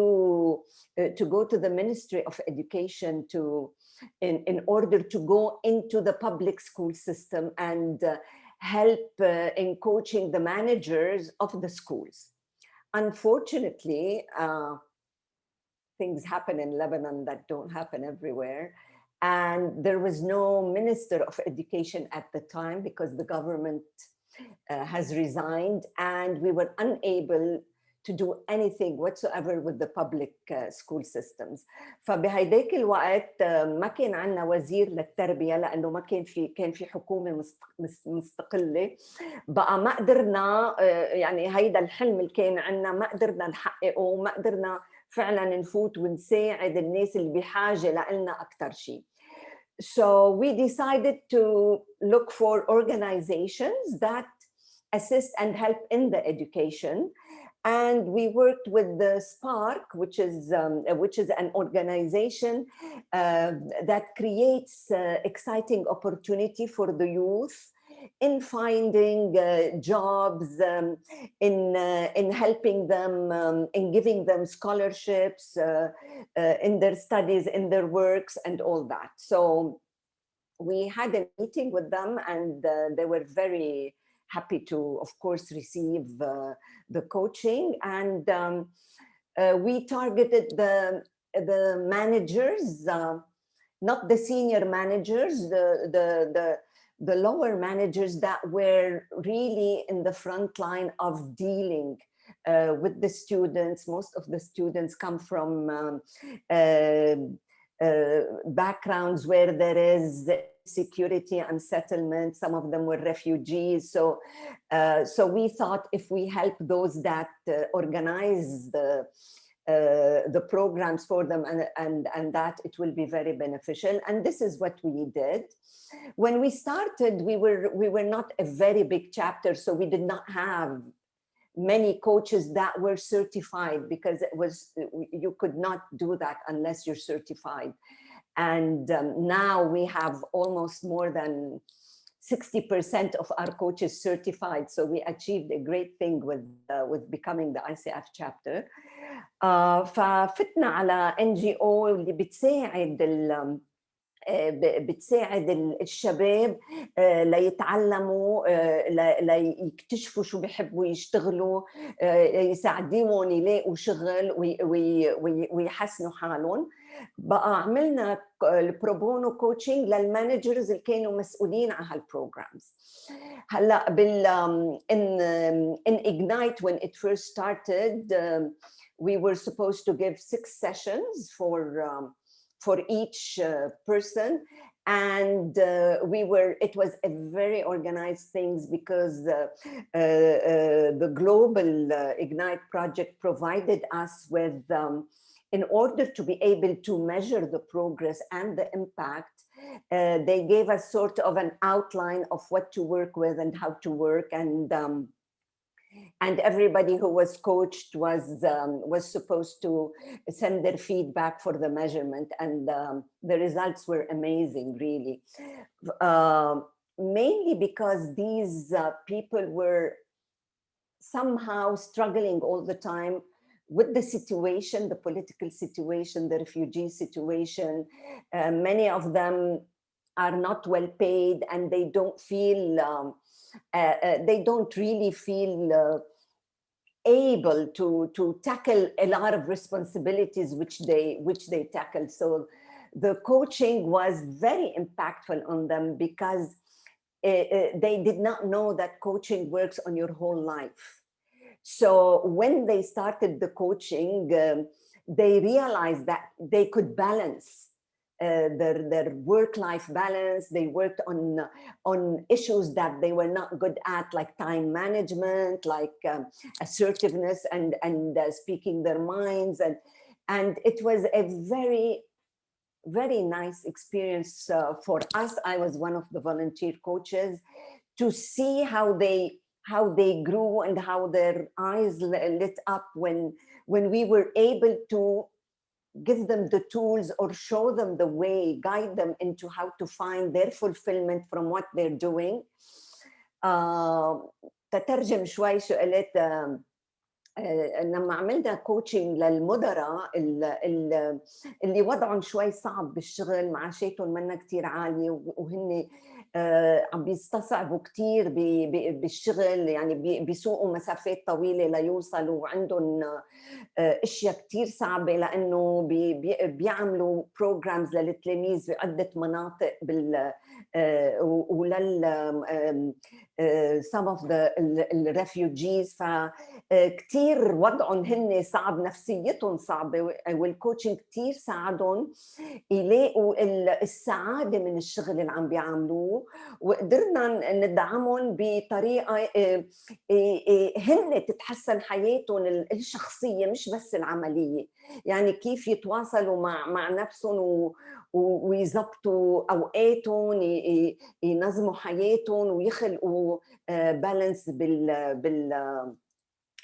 go to the Ministry of Education in order to go into the public school system and help in coaching the managers of the schools. Unfortunately, things happen in Lebanon that don't happen everywhere. And there was no Minister of Education at the time because the government has resigned, and we were unable to do anything whatsoever with the public school systems. فبهيداك الوقت ما كان عندنا وزير للتربية لأنه ما كان في حكومة مستقلة. بقى ما قدرنا يعني هيدا الحلم اللي كان عندنا ما قدرنا نحققه وما قدرنا فعلا نفوت ونساعد الناس اللي بحاجة لنا أكتر شيء. So we decided to look for organizations that assist and help in the education. And we worked with the Spark, which is an organization that creates exciting opportunity for the youth in finding jobs, in helping them, in giving them scholarships in their studies, in their works, and all that. So we had a meeting with them, and they were very happy to, of course, receive the coaching. And we targeted the managers, not the senior managers, the lower managers that were really in the front line of dealing with the students. Most of the students come from backgrounds where there is security and settlement. Some of them were refugees. So we thought if we help those that organize the programs for them and that it will be very beneficial. And this is what we did. When we started, we were not a very big chapter, so we did not have many coaches that were certified because you could not do that unless you're certified. And now we have almost more than 60% of our coaches certified. So we achieved a great thing with becoming the ICF chapter. ففتنا على NGO اللي بتساعد الشباب ليتعلموا ليكتشفوا شو بيحبوا يشتغلوا، يساعديهم يلاقوا شغل ويحسنوا حالهم. بقى عملنا البروبونو كوتشنج للمانجرز اللي كانوا مسؤولين عن هالبروجرامز. هلا in Ignite when it first started, we were supposed to give 6 sessions for each person, and it was a very organized things because the global Ignite project provided us with in order to be able to measure the progress and the impact, they gave us sort of an outline of what to work with and how to work, and everybody who was coached was supposed to send their feedback for the measurement, and the results were amazing, really. Mainly because these people were somehow struggling all the time with the situation, the political situation, the refugee situation. Many of them are not well paid, and they don't feel they don't really feel able to tackle a lot of responsibilities which they tackle. So the coaching was very impactful on them because they did not know that coaching works on your whole life. So when they started the coaching, they realized that they could balance their work-life balance. They worked on issues that they were not good at, like time management, like assertiveness and speaking their minds. And it was a very, very nice experience for us. I was one of the volunteer coaches, to see how they grew and how their eyes lit up when we were able to give them the tools or show them the way, guide them into how to find their fulfillment from what they're doing. تترجم شوي شو قلت لما عملنا كوتشنج للمدراء اللي وضعهم شوي صعب بالشغل، معاشاتهم منا كتير عالية وهن عم بيستصعبوا كتير بالشغل، يعني بيسوقوا مسافات طويلة ليوصلوا، وعندهم اشياء كتير صعبة لانه بيعملوا بروجرامز للتلاميذ بعدة مناطق ولل some of the refugees. فكتير وضعهم هن صعب، نفسيتهم صعبة، والكوتشنج كتير ساعدهم يلاقوا السعادة من الشغل اللي عم بيعملوه، وقدرنا ندعمهم بطريقة هن تتحسن حياتهم الشخصية مش بس العملية، يعني كيف يتواصلوا مع نفسهم ويزبطوا أوقاتهم، ينظموا حياتهم ويخلقوا بالانس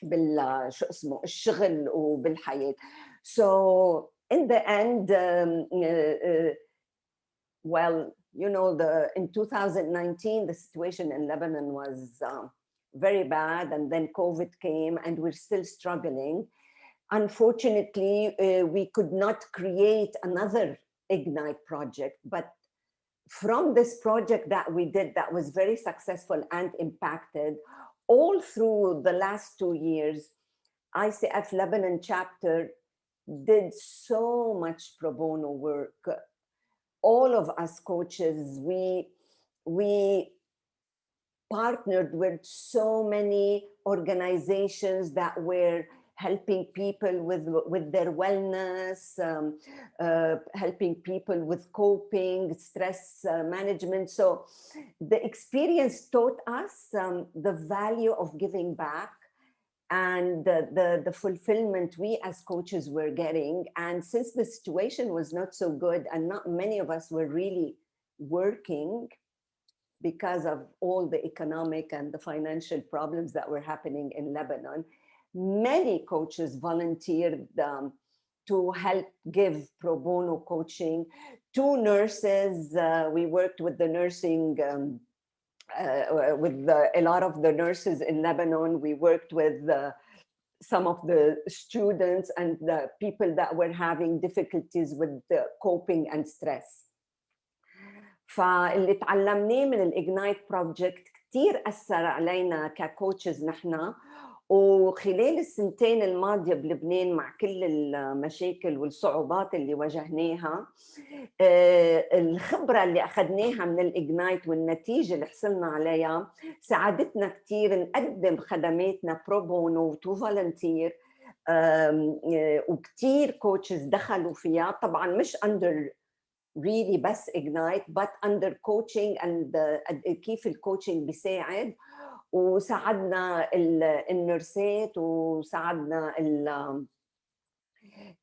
بال شو اسمه الشغل وبالحياة. So in the end, well, you know, in 2019 the situation in Lebanon was very bad, and then COVID came and we're still struggling. Unfortunately, we could not create another Ignite project, but from this project that we did that was very successful and impacted, all through the last 2 years, ICF Lebanon chapter did so much pro bono work. All of us coaches, we partnered with so many organizations that were helping people with their wellness, helping people with coping, stress management. So the experience taught us the value of giving back and the fulfillment we as coaches were getting. And since the situation was not so good and not many of us were really working because of all the economic and the financial problems that were happening in Lebanon, many coaches volunteered to help give pro bono coaching. 2 nurses, we worked with the nursing, with a lot of the nurses in Lebanon. We worked with some of the students and the people that were having difficulties with the coping and stress. فاللي تعلمناه من الإجنايت بروجكت كتير أثر علينا ككوتشز نحن. وخلال السنتين الماضية بلبنان مع كل المشاكل والصعوبات اللي واجهناها، الخبرة اللي أخذناها من الإجنايت والنتيجة اللي حصلنا عليها ساعدتنا كتير نقدم خدماتنا برو بونو وتو فولنتير، وكتير كوتشز دخلوا فيها، طبعا مش under really بس إجنايت but under coaching and كيف الكوتشنج بيساعد، وساعدنا النرسات وساعدنا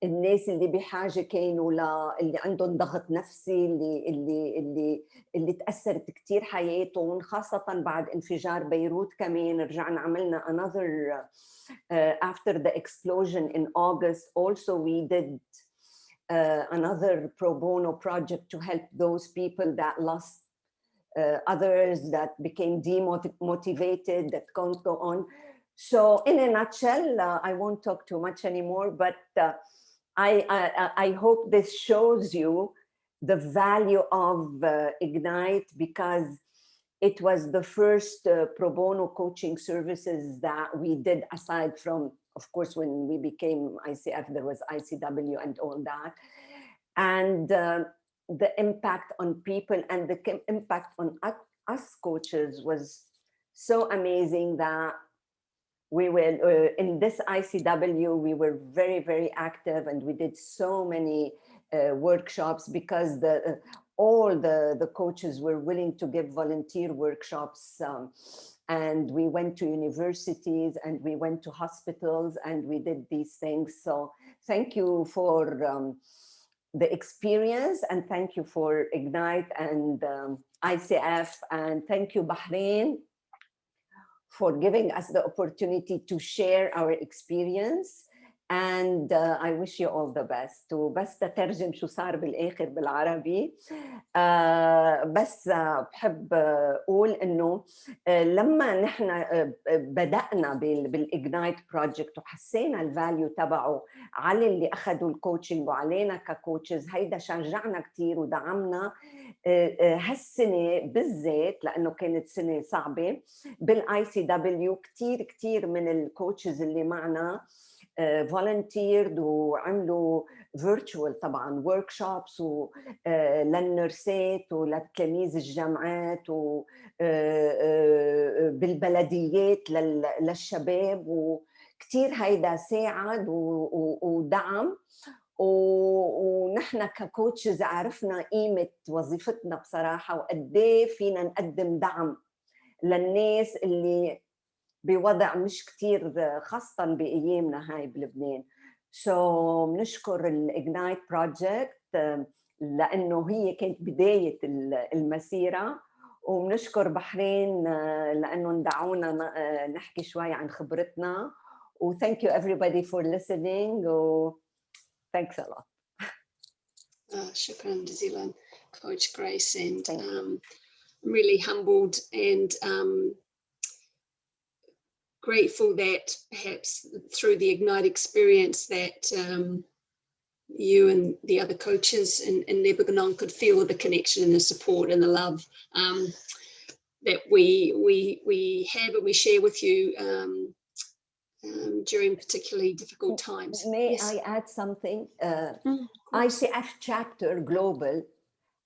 الناس اللي بحاجه كانوا اللي عندهم ضغط نفسي، اللي تاثرت كثير حياتهم، خاصه بعد انفجار بيروت. كمان رجعنا عملنا another after the explosion in August also we did another pro bono project to help those people that lost others, that became demotivated, that can't go on. So in a nutshell, I won't talk too much anymore, but I hope this shows you the value of Ignite, because it was the first pro bono coaching services that we did, aside from, of course, when we became ICF, there was ICW and all that. And the impact on people and the impact on us coaches was so amazing that we were in this ICW, we were very, very active, and we did so many workshops, because all the coaches were willing to give volunteer workshops, and we went to universities and we went to hospitals and we did these things. So thank you for the experience, and thank you for Ignite and ICF, and thank you Bahrain for giving us the opportunity to share our experience. And I wish you all the best. وبس تترجم شو صار بالآخر بالعربي، بس بحب أقول إنه لما نحن بدأنا بالإجنايت بروجكت وحسينا الفاليو تبعه على اللي أخذوا الكوتشنج وعلينا ككوتشز، هيدا شجعنا كتير ودعمنا هالسنة بالذات، لأنه كانت سنة صعبة بالICW. كتير من الكوتشز اللي معنا volunteered وعملوا virtual طبعا workshops للنرسات ولتلاميذ الجامعات وبالبلديات للشباب، وكتير هيدا ساعد ودعم. ونحن ككوتشز عرفنا قيمة وظيفتنا بصراحة، وقديه فينا نقدم دعم للناس اللي بوضع مش كتير، خاصة بأيامنا هاي بلبنان. بنشكر الإجنايت بروجكت لأنه هي كانت بداية المسيرة، وبنشكر بحرين لأنه ندعونا نحكي شوي عن خبرتنا. Thank you everybody for listening. Thanks a lot. شكرا جزيلا Coach Grace, and I'm really humbled and grateful that perhaps through the Ignite experience that you and the other coaches in Lebanon could feel the connection and the support and the love that we have and we share with you during particularly difficult times. May I add something? ICF chapter global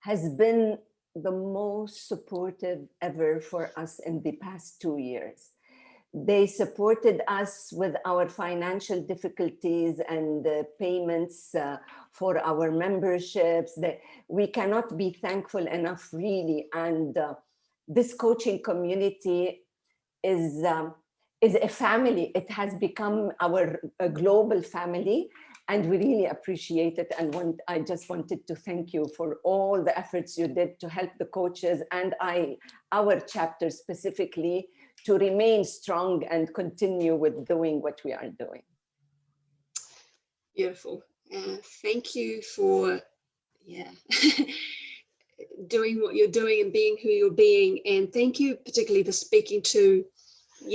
has been the most supportive ever for us in the past 2 years. They supported us with our financial difficulties and payments for our memberships. We cannot be thankful enough, really. And this coaching community is a family. It has become a global family, and we really appreciate it. And I just wanted to thank you for all the efforts you did to help the coaches and our chapter specifically to remain strong and continue with doing what we are doing. Beautiful. Thank you for doing what you're doing and being who you're being. And thank you particularly for speaking to,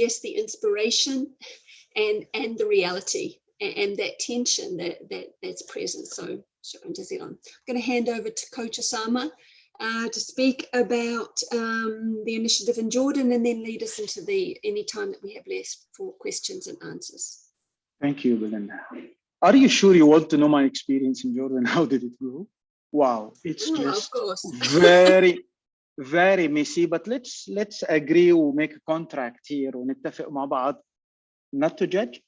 yes, the inspiration and the reality and that tension that's present. So, shukran jazilan. I'm going to hand over to Coach Osama to speak about the initiative in Jordan, and then lead us into any time that we have left for questions and answers. Thank you, Belinda. Are you sure you want to know my experience in Jordan? How did it go? Wow, it's just of course. very messy, but let's agree and make a contract here ونتفق مع بعض not to judge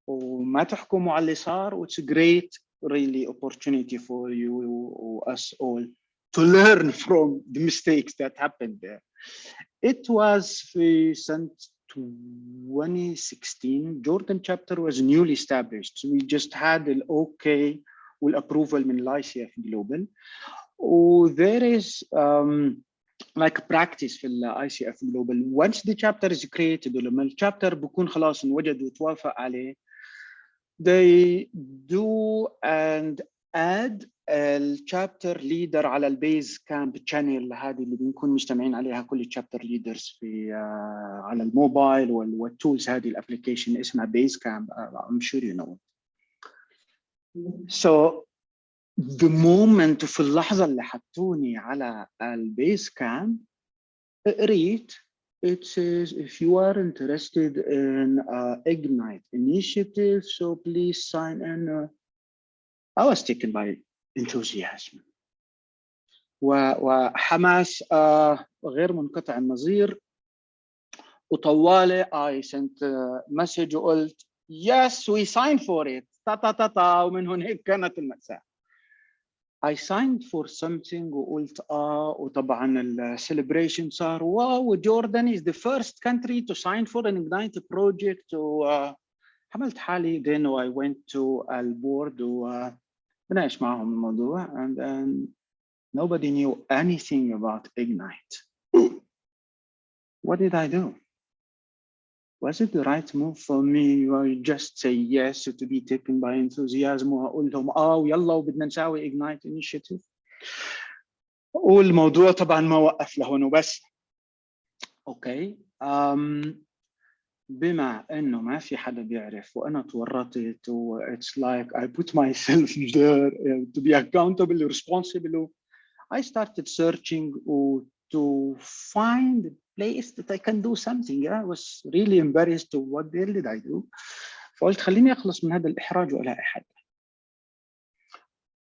وما تحكموا على اللي صار. It's a great really opportunity for you or us all to learn from the mistakes that happened there. It was since 2016. Jordan chapter was newly established. So we just had the OK والapproval من ICF Global. There is like practice في ICF Global. Once the chapter is created ولما الشابتر بكون خلاص انوجد وتوافق عليه, they do and add الشابتر ليدر على البيز كامب channel هذه اللي بنكون مجتمعين عليها كل الشابتر ليدرز في على الموبايل والتولز. هذه الابلكيشن اسمها بيز كامب. I'm sure you know it. So the moment في اللحظة اللي حطوني على البيز كامب قريت it says if you are interested in Ignite initiative, so please sign in. I was taken by enthusiasm وحماس غير منقطع النظير. وطوالي I sent a message وقلت yes we sign for it. ومن هناك كانت المأساة. I signed for something وقلت وطبعا السليبريشن صار واو Jordan is the first country to sign for an Ignite project وحملت حالي then I went to البورد وبناقش معهم الموضوع and then nobody knew anything about Ignite. What did I do? Was it the right move for me or just say yes to be taken by enthusiasm وأقول لهم ويلا وبدنا نساوي Ignite initiative؟ والموضوع طبعا ما وقف لهون وبس. اوكي بما انه ما في حدا بيعرف وانا تورطت و it's like I put myself there to be accountable, responsible. I started searching to find a place that I can do something. I was really embarrassed to what the hell did I do. فقلت خليني أخلص من هذا الإحراج وألاقي حد.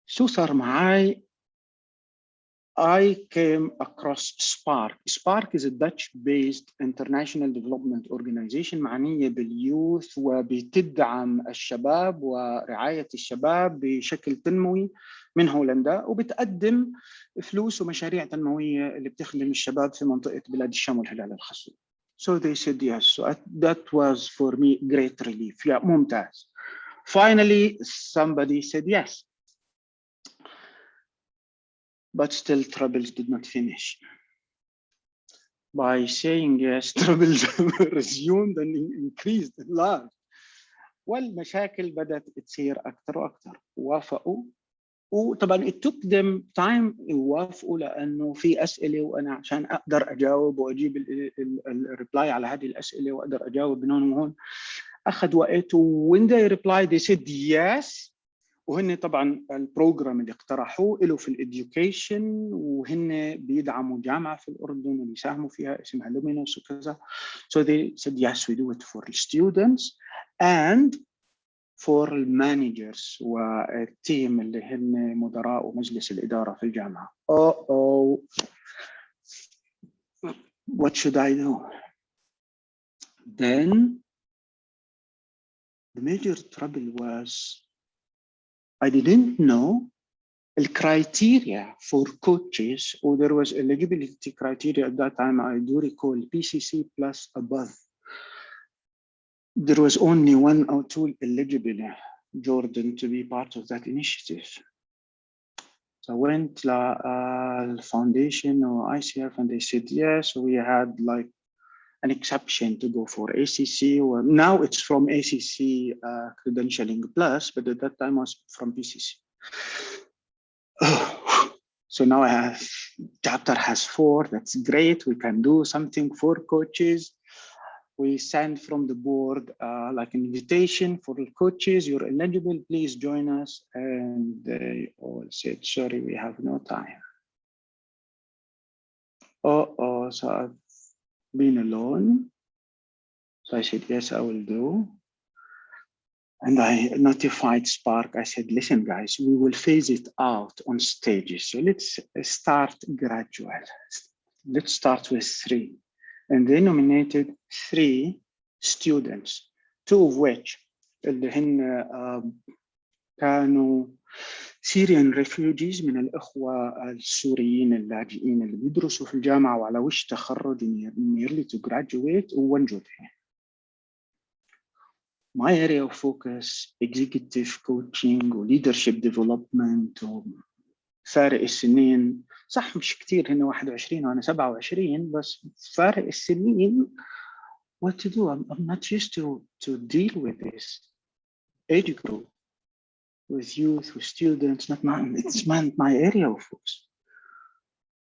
شو صار معي؟ I came across SPARC. SPARC is a Dutch-based international development organization معنية باليوث وبتدعم الشباب ورعاية الشباب بشكل تنموي من هولندا وبتقدم فلوس ومشاريع تنموية اللي بتخدم الشباب في منطقة بلاد الشام والهلال الخصوصي. So they said yes. So that was for me great relief. Yeah, ممتاز. Finally, somebody said yes. But still troubles did not finish. By saying yes, troubles resumed and increased a lot. والمشاكل بدأت تصير أكثر وأكثر. وافقوا وطبعا it took them time يوافقوا لأنه في أسئلة وأنا عشان أقدر أجاوب وأجيب الريبلاي على هذه الأسئلة وأقدر أجاوب من هون وهون أخذ وقت. when they replied they said yes. وهن طبعا البروجرام اللي اقترحوه له في الإديوكيشن وهن بيدعموا جامعة في الأردن وبيساهموا فيها اسمها لومينوس وكذا. So they said yes we do it for the students and for the managers والتيم اللي هن مدراء ومجلس الإدارة في الجامعة. What should I do? Then the major trouble was I didn't know the criteria for coaches, or there was eligibility criteria at that time, I do recall PCC plus above. There was only 1 or 2 eligible, Jordan, to be part of that initiative. So I went to the foundation or ICF and they said, yes, we had like an exception to go for ACC. Or now it's from ACC credentialing plus, but at that time I was from PCC. So now I have, chapter has 4, that's great. We can do something for coaches. We send from the board like an invitation for the coaches, you're eligible, please join us. And they all said, sorry, we have no time. So I've been alone. So I said, yes, I will do. And I notified SPARC. I said, listen, guys, we will phase it out on stages. So let's start gradual. Let's start with 3. And they nominated 3 students, 2 of which اللي هن كانوا Syrian refugees من الإخوة السوريين اللاجئين اللي بيدرسوا في الجامعة وعلى وش تخرج nearly to graduate ووجود هنا. My area of focus, executive coaching و leadership development وفارق السنين صح مش كتير هنا 21 وأنا 27 بس فارق السنين what to do. I'm not used to deal with this age group, with youth, with students, it's not my area of focus.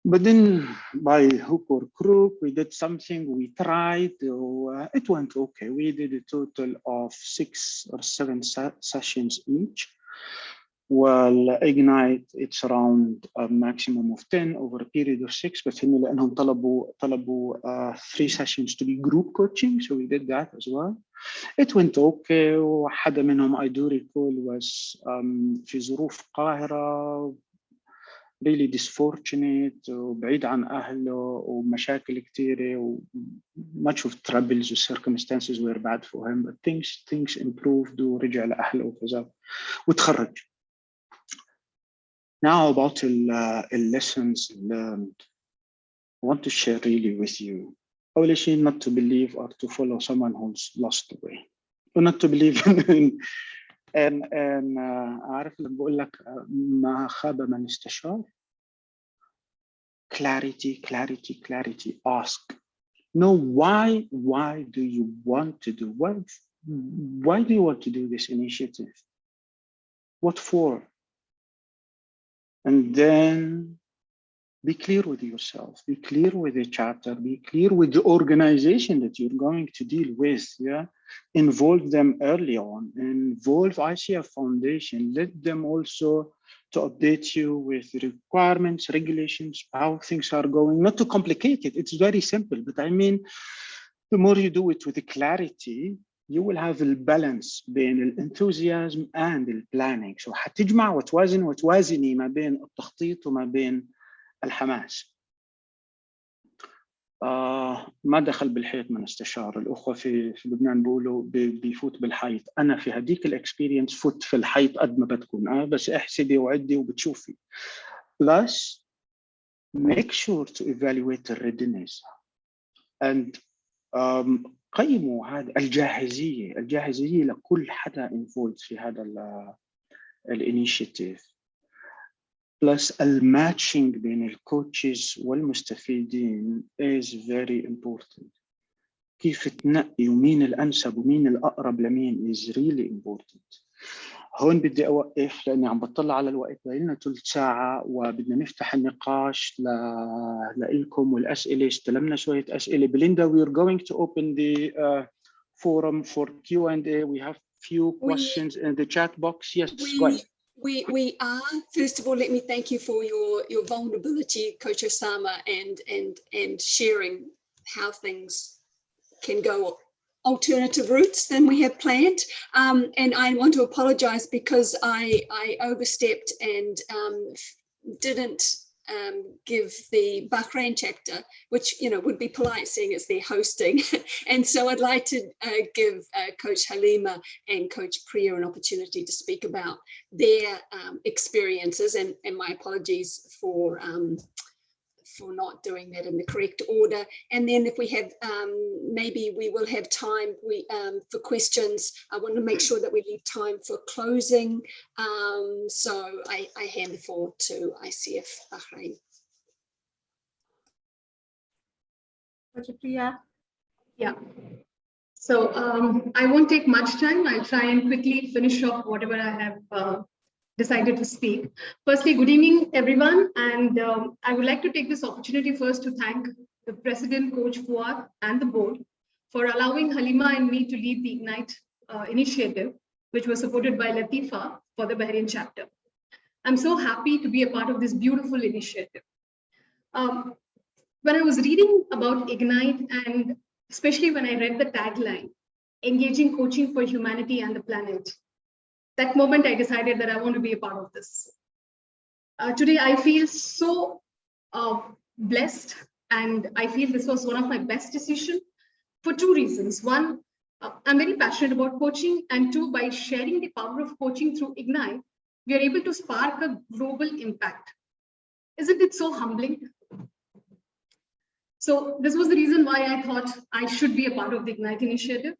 But then by hook or crook, we did something, we tried, it went okay. We did a total of 6 or 7 sessions each. Well, Ignite, it's around a maximum of 10 over a period of 6, but لأنهم طلبوا 3 sessions to be group coaching, so we did that as well. It went okay. وحدا منهم I do recall was في ظروف قاهرة, really disfortunate وبعيد عن أهله ومشاكل كتيرة much of troubles and circumstances were bad for him, but things improved ورجع لأهله وكذا وتخرج. Now about the lessons learned, I want to share really with you. أول شيء, not to believe or to follow someone who's lost the way, or not to believe in أعرف لما بقول لك ما خاب من استشار. Clarity, clarity, clarity. Ask. No, why do you want to do? Why do you want to do this initiative? What for? And then be clear with yourself, be clear with the chapter, be clear with the organization that you're going to deal with. Yeah, involve them early on, involve ICF Foundation, let them also to update you with requirements, regulations, how things are going, not to complicate it. It's very simple, but I mean, the more you do it with the clarity, you will have a balance between الenthusiasm and the planning. So هتجمع وتوازني ما بين التخطيط وما بين الحماس. ما دخل بالحيط من استشار. الأخوة في لبنان بيقولوا بيفوت بالحيط. أنا في هديك الإكسبيرينس فوت في الحيط قد ما بتكون. بس احسبي وعدي وبتشوفي. Plus, make sure to evaluate the readiness and قيموا هذا الجاهزية لكل حدا involved في هذا الانيشيتيف. Plus الماتشنج بين الكوتشز والمستفيدين is very important. كيف تنقي ومين الأنسب ومين الأقرب لمين is really important. هون بدي أوقف لأني عم بطلع على الوقت، لنا ثلث ساعة وبدنا نفتح النقاش لإلكم والأسئلة. استلمنا شوية أسئلة. بليندا, we are going to open the forum for Q&A. We have few questions in the chat box. Yes, go ahead. We are. First of all, let me thank you for your vulnerability, Coach Osama, and sharing how things can go alternative routes than we have planned. And I want to apologize because I overstepped and didn't give the Bahrain chapter, which, you know, would be polite seeing as they're hosting. And so I'd like to give Coach Halima and Coach Priya an opportunity to speak about their experiences, and my apologies for not doing that in the correct order. And then if we have, maybe we will have time for questions. I want to make sure that we leave time for closing. So I hand the floor to ICF Bahrain. Yeah. So I won't take much time. I'll try and quickly finish off whatever I have decided to speak. Firstly, good evening, everyone. And I would like to take this opportunity first to thank the President, Coach Fuad, and the board for allowing Halima and me to lead the Ignite initiative, which was supported by Latifa for the Bahrain chapter. I'm so happy to be a part of this beautiful initiative. When I was reading about Ignite, and especially when I read the tagline, engaging coaching for humanity and the planet, that moment I decided that I want to be a part of this. Today, I feel so blessed, and I feel this was one of my best decisions for two reasons. One, I'm very passionate about coaching, and two, by sharing the power of coaching through Ignite, we are able to spark a global impact. Isn't it so humbling? So this was the reason why I thought I should be a part of the Ignite initiative.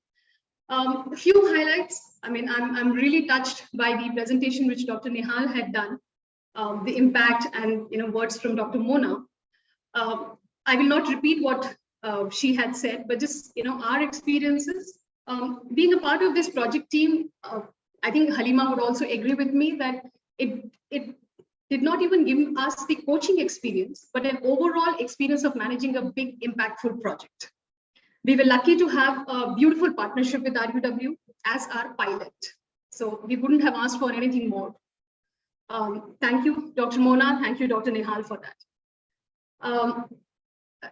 A few highlights. I mean, I'm really touched by the presentation which Dr. Nihal had done, the impact and words from Dr. Mona. I will not repeat what she had said, but just our experiences. Being a part of this project team, I think Halima would also agree with me that it did not even give us the coaching experience, but an overall experience of managing a big, impactful project. We were lucky to have a beautiful partnership with RUW as our pilot. So we couldn't have asked for anything more. Thank you, Dr. Mona. Thank you, Dr. Nihal, for that.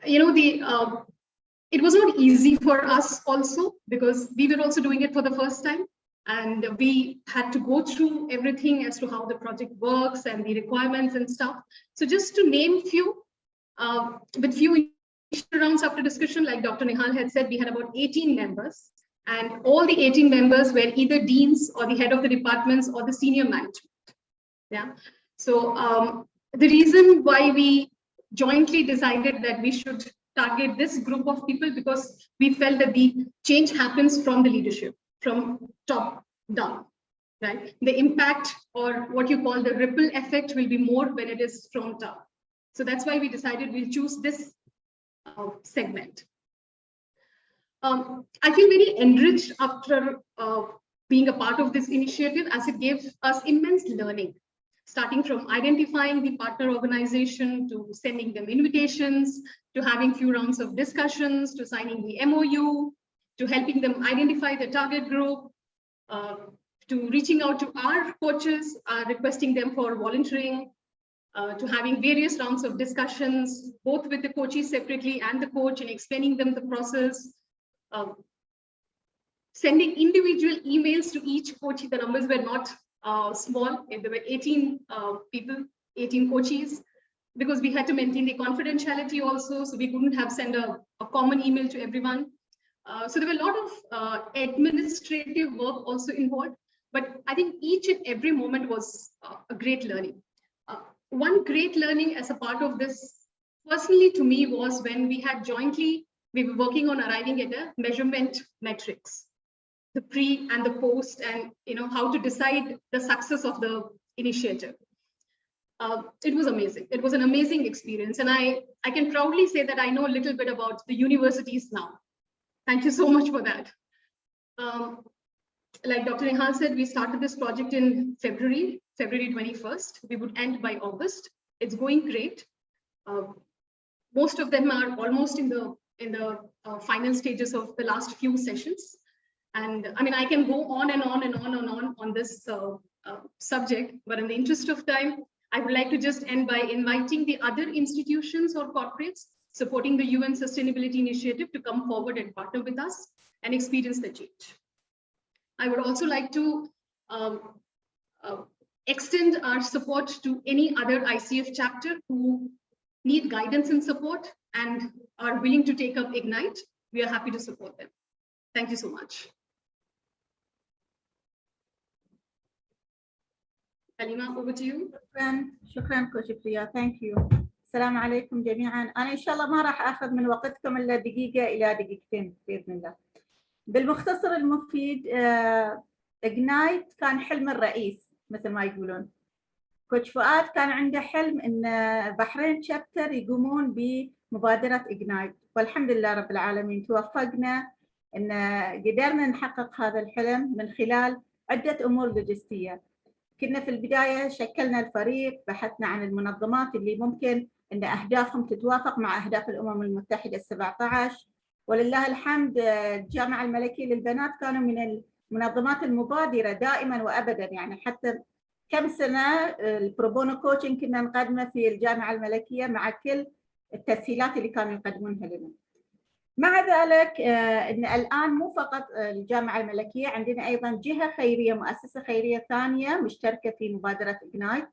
It was not easy for us also, because we were also doing it for the first time. And we had to go through everything as to how the project works and the requirements and stuff. So just to name few, with few rounds after discussion, like Dr. Nihal had said, we had about 18 members, and all the 18 members were either deans or the head of the departments or the senior management. Yeah. So the reason why we jointly decided that we should target this group of people, because we felt that the change happens from the leadership, from top down, right? The impact, or what you call the ripple effect, will be more when it is from top. So that's why we decided we'll choose this segment. I feel very enriched after being a part of this initiative, as it gave us immense learning, starting from identifying the partner organization, to sending them invitations, to having few rounds of discussions, to signing the MOU, to helping them identify the target group, to reaching out to our coaches, requesting them for volunteering, to having various rounds of discussions, both with the coaches separately and the coach, and explaining them the process, sending individual emails to each coach. The numbers were not small. There were 18 people, 18 coaches, because we had to maintain the confidentiality also, so we couldn't have sent a common email to everyone. So there were a lot of administrative work also involved, but I think each and every moment was a great learning. One great learning as a part of this, personally to me, was when we were working on arriving at a measurement metrics, the pre and the post, and how to decide the success of the initiative. It was amazing. It was an amazing experience, and I can proudly say that I know a little bit about the universities now. Thank you so much for that. Like Dr. Nehal said, we started this project in February 21st. We would end by August. It's going great. Most of them are almost in the final stages of the last few sessions. And I mean, I can go on and on and on and on this subject, but in the interest of time, I would like to just end by inviting the other institutions or corporates supporting the UN Sustainability Initiative to come forward and partner with us and experience the change. I would also like to extend our support to any other ICF chapter who need guidance and support and are willing to take up Ignite. We are happy to support them. Thank you so much. Halima, over to you. شكرا كوتش بريا. Thank you. السلام عليكم جميعا. أنا إن شاء الله ما راح أخذ من وقتكم إلا دقيقة إلى دقيقتين بإذن الله. بالمختصر المفيد، إجنايت كان حلم الرئيس مثل ما يقولون. كوتش فؤاد كان عنده حلم إن البحرين شابتر يقومون بمبادرة إجنايت، والحمد لله رب العالمين توفقنا إن قدرنا نحقق هذا الحلم من خلال عدة أمور لوجستية. كنا في البداية شكلنا الفريق، بحثنا عن المنظمات اللي ممكن أن أهدافهم تتوافق مع أهداف الأمم المتحدة 17، ولله الحمد الجامعة الملكية للبنات كانوا من المنظمات المبادرة دائما وأبدا، يعني حتى كم سنة البروبونو كوتشينج كنا نقدمه في الجامعة الملكية مع كل التسهيلات اللي كانوا يقدمونها لنا. مع ذلك ان الان مو فقط الجامعه الملكيه، عندنا ايضا جهه خيريه، مؤسسه خيريه ثانيه مشتركه في مبادره إجنايت،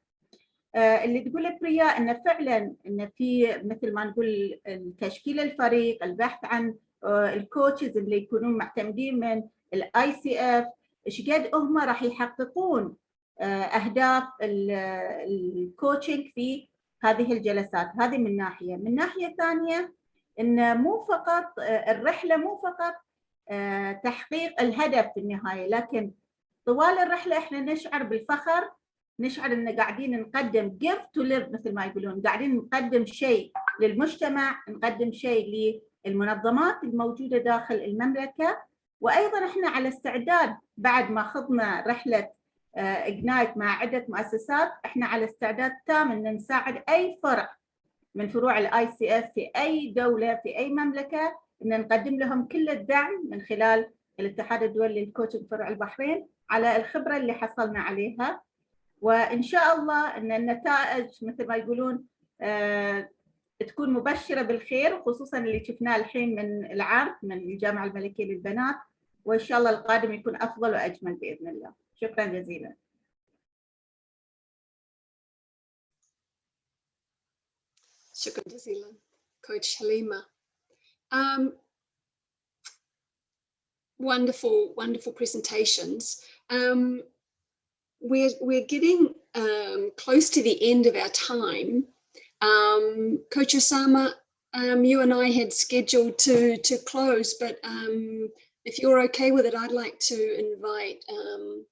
اللي تقول بريا ان فعلا ان في مثل ما نقول تشكيل الفريق، البحث عن الكوتشز اللي يكونون معتمدين من ICF، ايش قد هم راح يحققون اهداف الكوتشنج في هذه الجلسات. هذه من ناحيه. من ناحيه ثانيه، إن مو فقط الرحلة مو فقط تحقيق الهدف في النهاية، لكن طوال الرحلة إحنا نشعر بالفخر، نشعر إن قاعدين نقدم give to live مثل ما يقولون، قاعدين نقدم شيء للمجتمع، نقدم شيء للمنظمات الموجودة داخل المملكة، وأيضا إحنا على استعداد بعد ما خضنا رحلة إجنايت مع عدة مؤسسات، إحنا على استعداد تام إن نساعد أي فرع من فروع ICF في أي دولة في أي مملكة، إن نقدم لهم كل الدعم من خلال الاتحاد الدولي للكوتشنج فرع البحرين على الخبرة اللي حصلنا عليها. وإن شاء الله إن النتائج مثل ما يقولون تكون مبشرة بالخير، خصوصا اللي شفناه الحين من العرض من الجامعة الملكية للبنات، وإن شاء الله القادم يكون أفضل وأجمل بإذن الله. شكرا جزيلا. Shukran jazilan, Coach Halima. Wonderful presentations. We're getting close to the end of our time. Coach Osama, you and I had scheduled to close, but if you're okay with it, I'd like to invite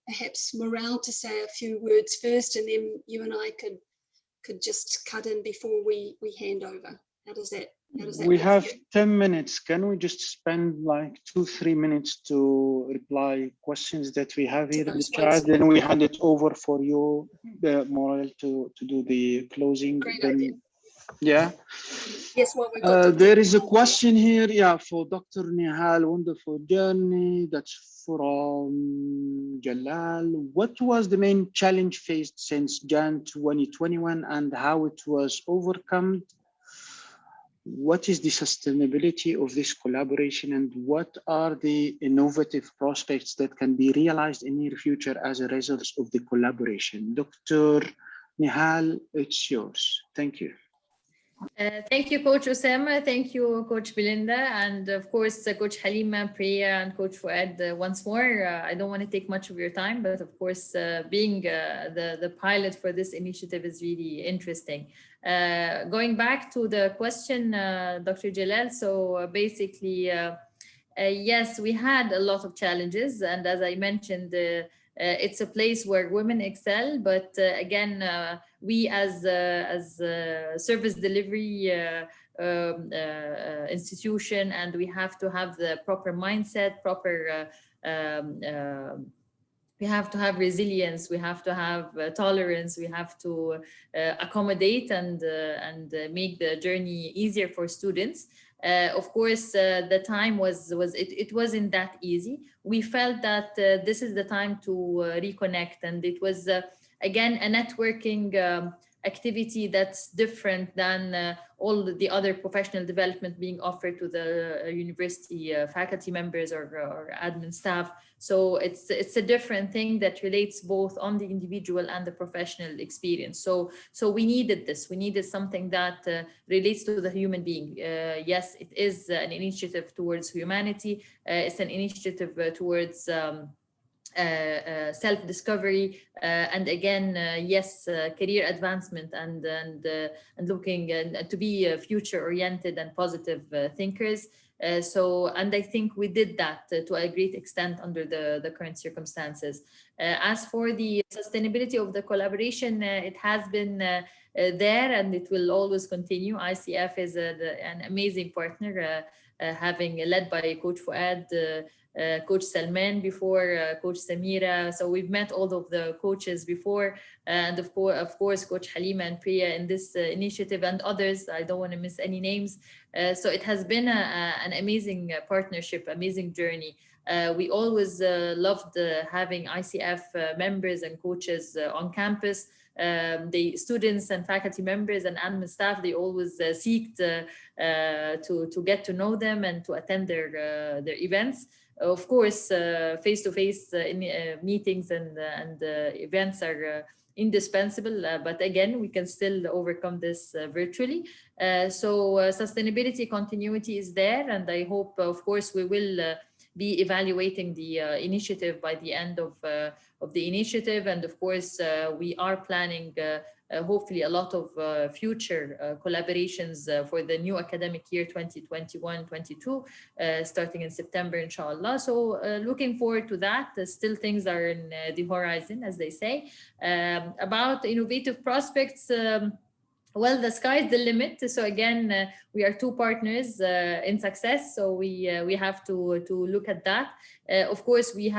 perhaps Morel to say a few words first, and then you and I could just cut in before we hand over. How does that? We have 10 minutes. Can we just spend like 2-3 minutes to reply questions that we have here in the chat? Then we hand it over for you, Morel, to do the closing. Great idea. Yeah. Yes, well, we've got there is a question here, yeah, for Dr. Nihal. Wonderful journey. That's from Jalal. What was the main challenge faced since Jan 2021 and how it was overcome? What is the sustainability of this collaboration and what are the innovative prospects that can be realized in near future as a result of the collaboration? Dr. Nihal, it's yours. Thank you. Thank you, Coach Osama. Thank you, Coach Belinda. And of course, Coach Halima, Priya, and Coach Fuad once more. I don't want to take much of your time, but of course, being the pilot for this initiative is really interesting. Going back to the question, Dr. Jalal, so basically, yes, we had a lot of challenges. And as I mentioned, it's a place where women excel, but again, we as service delivery institution, and we have to have the proper mindset, we have to have resilience, we have to have tolerance, we have to accommodate and make the journey easier for students. Of course, the time it wasn't that easy. We felt that this is the time to reconnect, and it was again a networking activity that's different than all the other professional development being offered to the university faculty members or admin staff. So it's a different thing that relates both on the individual and the professional experience. So we needed this. We needed something that relates to the human being. Yes, it is an initiative towards humanity. It's an initiative towards self-discovery, and again, yes, career advancement and looking to be future-oriented and positive thinkers. And I think we did that to a great extent under the current circumstances. As for the sustainability of the collaboration, it has been there and it will always continue. ICF is an amazing partner, having led by Coach Fuad, Coach Salman before, Coach Samira. So we've met all of the coaches before, and of course, Coach Halima and Priya in this initiative and others. I don't want to miss any names. So it has been an amazing partnership, amazing journey. We always loved having ICF members and coaches on campus. The students and faculty members and admin staff, they always seek to get to know them and to attend their events. Of course, face-to-face meetings and events are indispensable, but again, we can still overcome this virtually. So sustainability continuity is there, and I hope, of course, we will be evaluating the initiative by the end of the initiative. And of course, we are planning hopefully a lot of future collaborations for the new academic year 2021-22, starting in September, inshallah. So looking forward to that. Still things are in the horizon, as they say. About innovative prospects, well, the sky is the limit. So again, we are two partners in success. So we have to look at that. Of course, we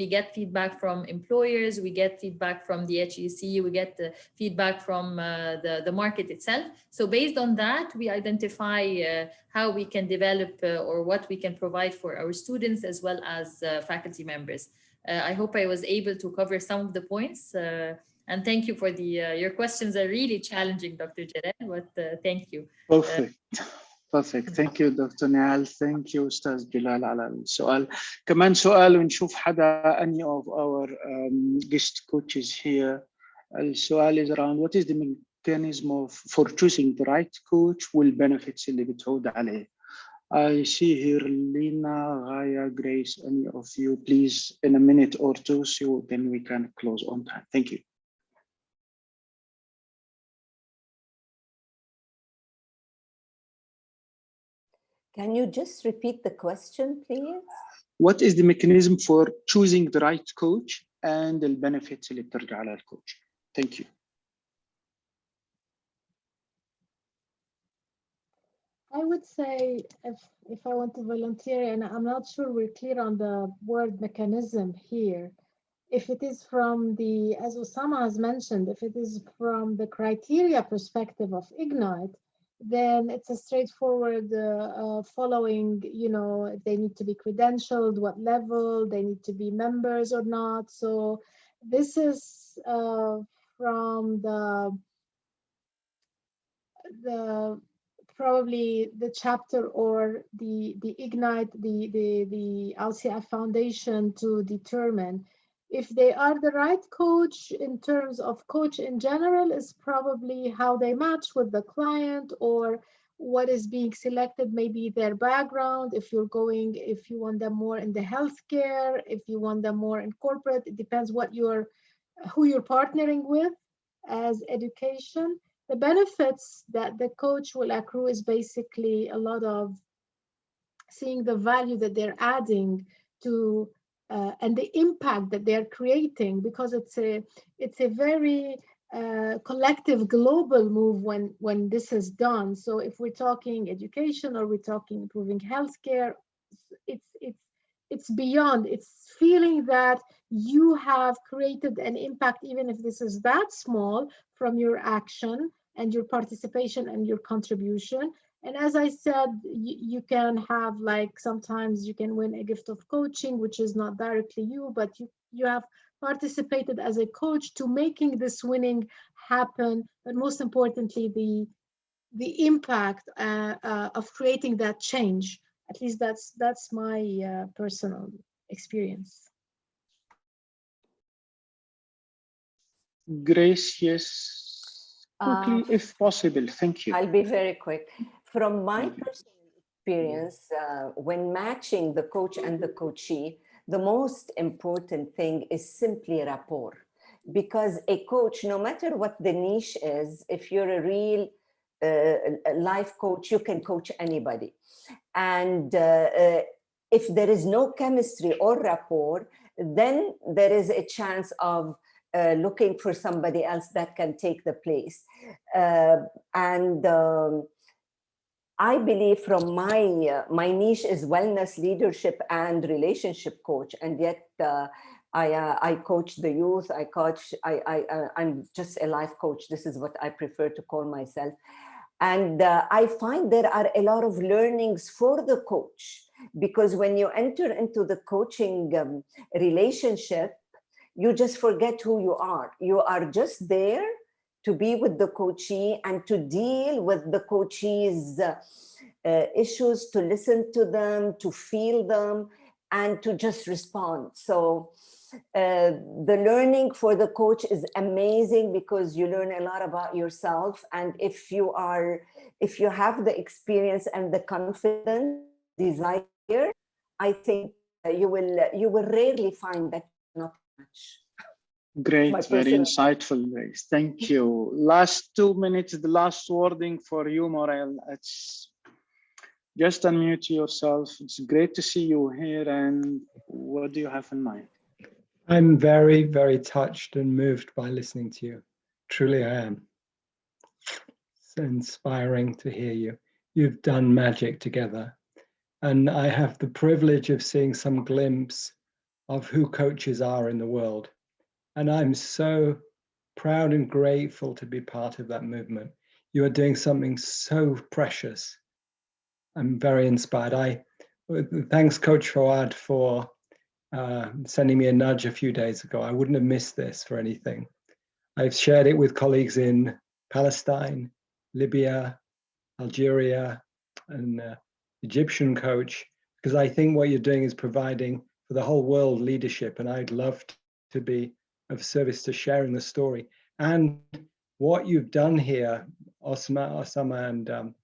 get feedback from employers, we get feedback from the HEC, we get feedback from the market itself. So based on that, we identify how we can develop or what we can provide for our students as well as faculty members. I hope I was able to cover some of the points. And thank you for your questions are really challenging, Dr. Jalal, but thank you. Perfect. Perfect. Thank you, Dr. Nihal. Thank you, Ustaz Jalal, على السؤال. كمان سؤال ونشوف حدا any of our guest coaches here. السؤال is around what is the mechanism for choosing the right coach والbenefits اللي بتعود عليه. I see here Lina, Raya, Grace, any of you, please, in a minute or two, so then we can close on time. Thank you. Can you just repeat the question, please? What is the mechanism for choosing the right coach and the benefits اللي بترجع على الكوتش? Thank you. I would say if I want to volunteer, and I'm not sure we're clear on the word mechanism here. If it is from the, as Osama has mentioned, if it is from the criteria perspective of Ignite, then it's a straightforward following, you know, if they need to be credentialed, what level, they need to be members or not. So this is from the probably the chapter or the Ignite, the LCF Foundation to determine if they are the right coach. In terms of coach in general is probably how they match with the client or what is being selected, maybe their background, if you want them more in the healthcare, if you want them more in corporate, it depends who you're partnering with as education. The benefits that the coach will accrue is basically a lot of seeing the value that they're adding to and the impact that they're creating, because it's a very collective global move when this is done. So if we're talking education or we're talking improving healthcare, it's beyond. It's feeling that you have created an impact, even if this is that small, from your action and your participation and your contribution. And as I said, you can have, like, sometimes you can win a gift of coaching, which is not directly you, but you have participated as a coach to making this winning happen. But most importantly, the impact of creating that change. At least that's my personal experience. Grace, yes, quickly if possible. Thank you. I'll be very quick. From my personal experience, when matching the coach and the coachee, the most important thing is simply rapport. Because a coach, no matter what the niche is, if you're a real life coach, you can coach anybody. And if there is no chemistry or rapport, then there is a chance of looking for somebody else that can take the place. I believe from my niche is wellness, leadership, and relationship coach, and yet I coach the youth. I'm just a life coach. This is what I prefer to call myself. And I find there are a lot of learnings for the coach, because when you enter into the coaching relationship, you just forget who you are. You are just there to be with the coachee and to deal with the coachee's issues, to listen to them, to feel them, and to just respond. So the learning for the coach is amazing, because you learn a lot about yourself. And if you have the experience and the confidence, desire, I think you will rarely find that not much. Great, very insightful, Grace. Thank you. Last 2 minutes, the last wording for you, Morel. It's just unmute yourself. It's great to see you here. And what do you have in mind? I'm very, very touched and moved by listening to you. Truly, I am. It's inspiring to hear you. You've done magic together. And I have the privilege of seeing some glimpse of who coaches are in the world. And I'm so proud and grateful to be part of that movement. You are doing something so precious. I'm very inspired. Thanks, Coach Fawad, for sending me a nudge a few days ago. I wouldn't have missed this for anything. I've shared it with colleagues in Palestine, Libya, Algeria, and Egyptian coach, because I think what you're doing is providing for the whole world leadership, and I'd love to be of service to sharing the story. And what you've done here, Osama and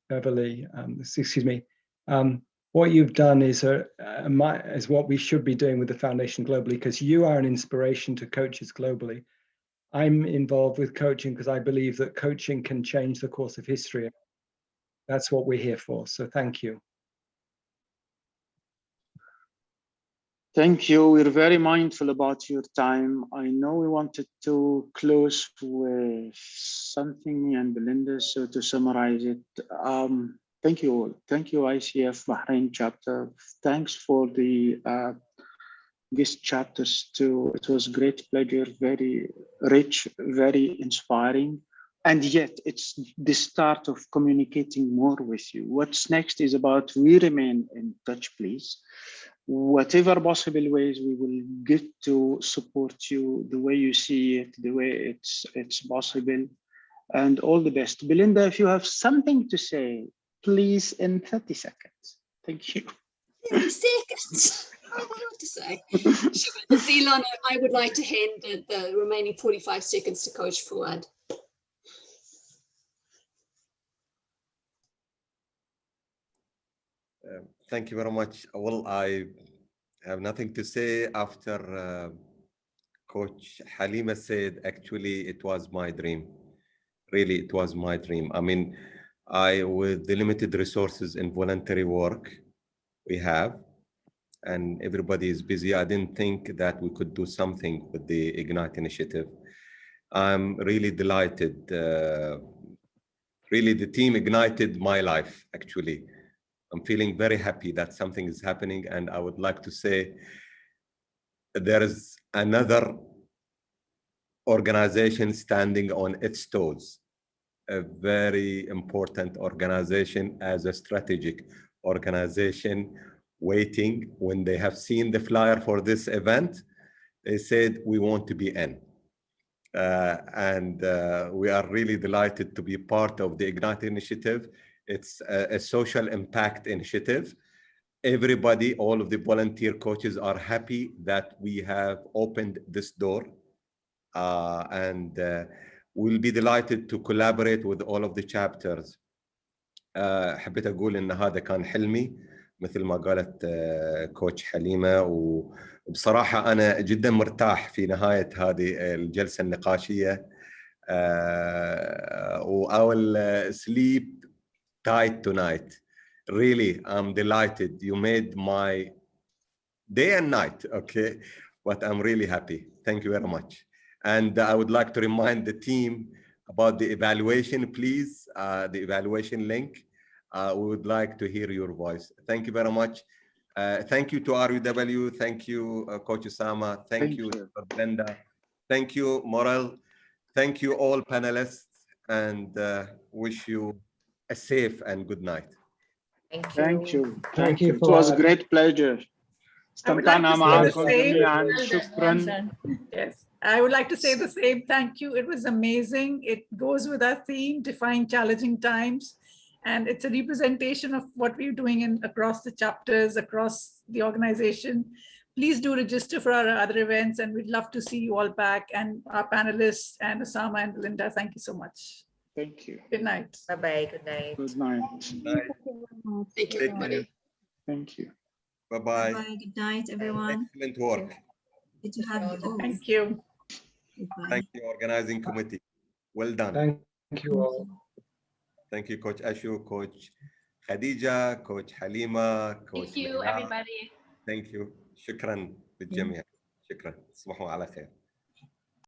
Beverly, excuse me, what you've done is what we should be doing with the foundation globally, because you are an inspiration to coaches globally. I'm involved with coaching because I believe that coaching can change the course of history. That's what we're here for. So thank you. Thank you. We're very mindful about your time. I know we wanted to close with something, me and Belinda, so to summarize it, thank you all. Thank you, ICF Bahrain chapter. Thanks for the guest chapters too. It was great pleasure, very rich, very inspiring. And yet it's the start of communicating more with you. What's next is about we remain in touch, please. Whatever possible ways we will get to support you the way you see it, the way it's possible, and all the best. Belinda, if you have something to say, please, in 30 seconds. Thank you. 30 seconds. I don't know what to say. Zeelan, I would like to hand the remaining 45 seconds to Coach Fuad. Thank you very much. Well, I have nothing to say after Coach Halima said, actually, it was my dream. Really, it was my dream. I mean, with the limited resources in voluntary work we have, and everybody is busy, I didn't think that we could do something with the Ignite initiative. I'm really delighted. Really, the team ignited my life, actually. I'm feeling very happy that something is happening, and I would like to say there is another organization standing on its toes, a very important organization as a strategic organization waiting. When they have seen the flyer for this event, they said, we want to be in. We are really delighted to be part of the Ignite initiative. It's a social impact initiative. Everybody, all of the volunteer coaches are happy that we have opened this door. We'll be delighted to collaborate with all of the chapters. حبيت أقول إن هذا كان حلمي مثل ما قالت كوتش حليمة، وبصراحة أنا جدا مرتاح في نهاية هذه الجلسة النقاشية. I will sleep tight tonight. Really, I'm delighted. You made my day and night, okay? But I'm really happy. Thank you very much. And I would like to remind the team about the evaluation, please, the evaluation link. We would like to hear your voice. Thank you very much. Thank you to RUW. Thank you, Coach Osama. Thank you, Brenda. Thank you, Morel. Thank you, all panelists, and wish you a safe and good night. Thank you. Thank you. Thank you. It was a great pleasure. I would like to say the same. Yes, I would like to say the same. Thank you. It was amazing. It goes with our theme, define challenging times. And it's a representation of what we're doing across the chapters, across the organization. Please do register for our other events, and we'd love to see you all back, and our panelists and Osama and Belinda. Thank you so much. Thank you. Good night. Bye-bye. Good night. Good night. Thank you, everybody. Thank you. Bye-bye. Bye. Good night, everyone. Excellent work. Good to have you all. Thank you. Goodbye. Thank you, organizing committee. Well done. Thank you all. Thank you, Coach Ashu, Coach Khadija, Coach Halima, Coach Thank you, everybody. Thank you. شكرا للجميع. شكرا. تصبحوا على خير.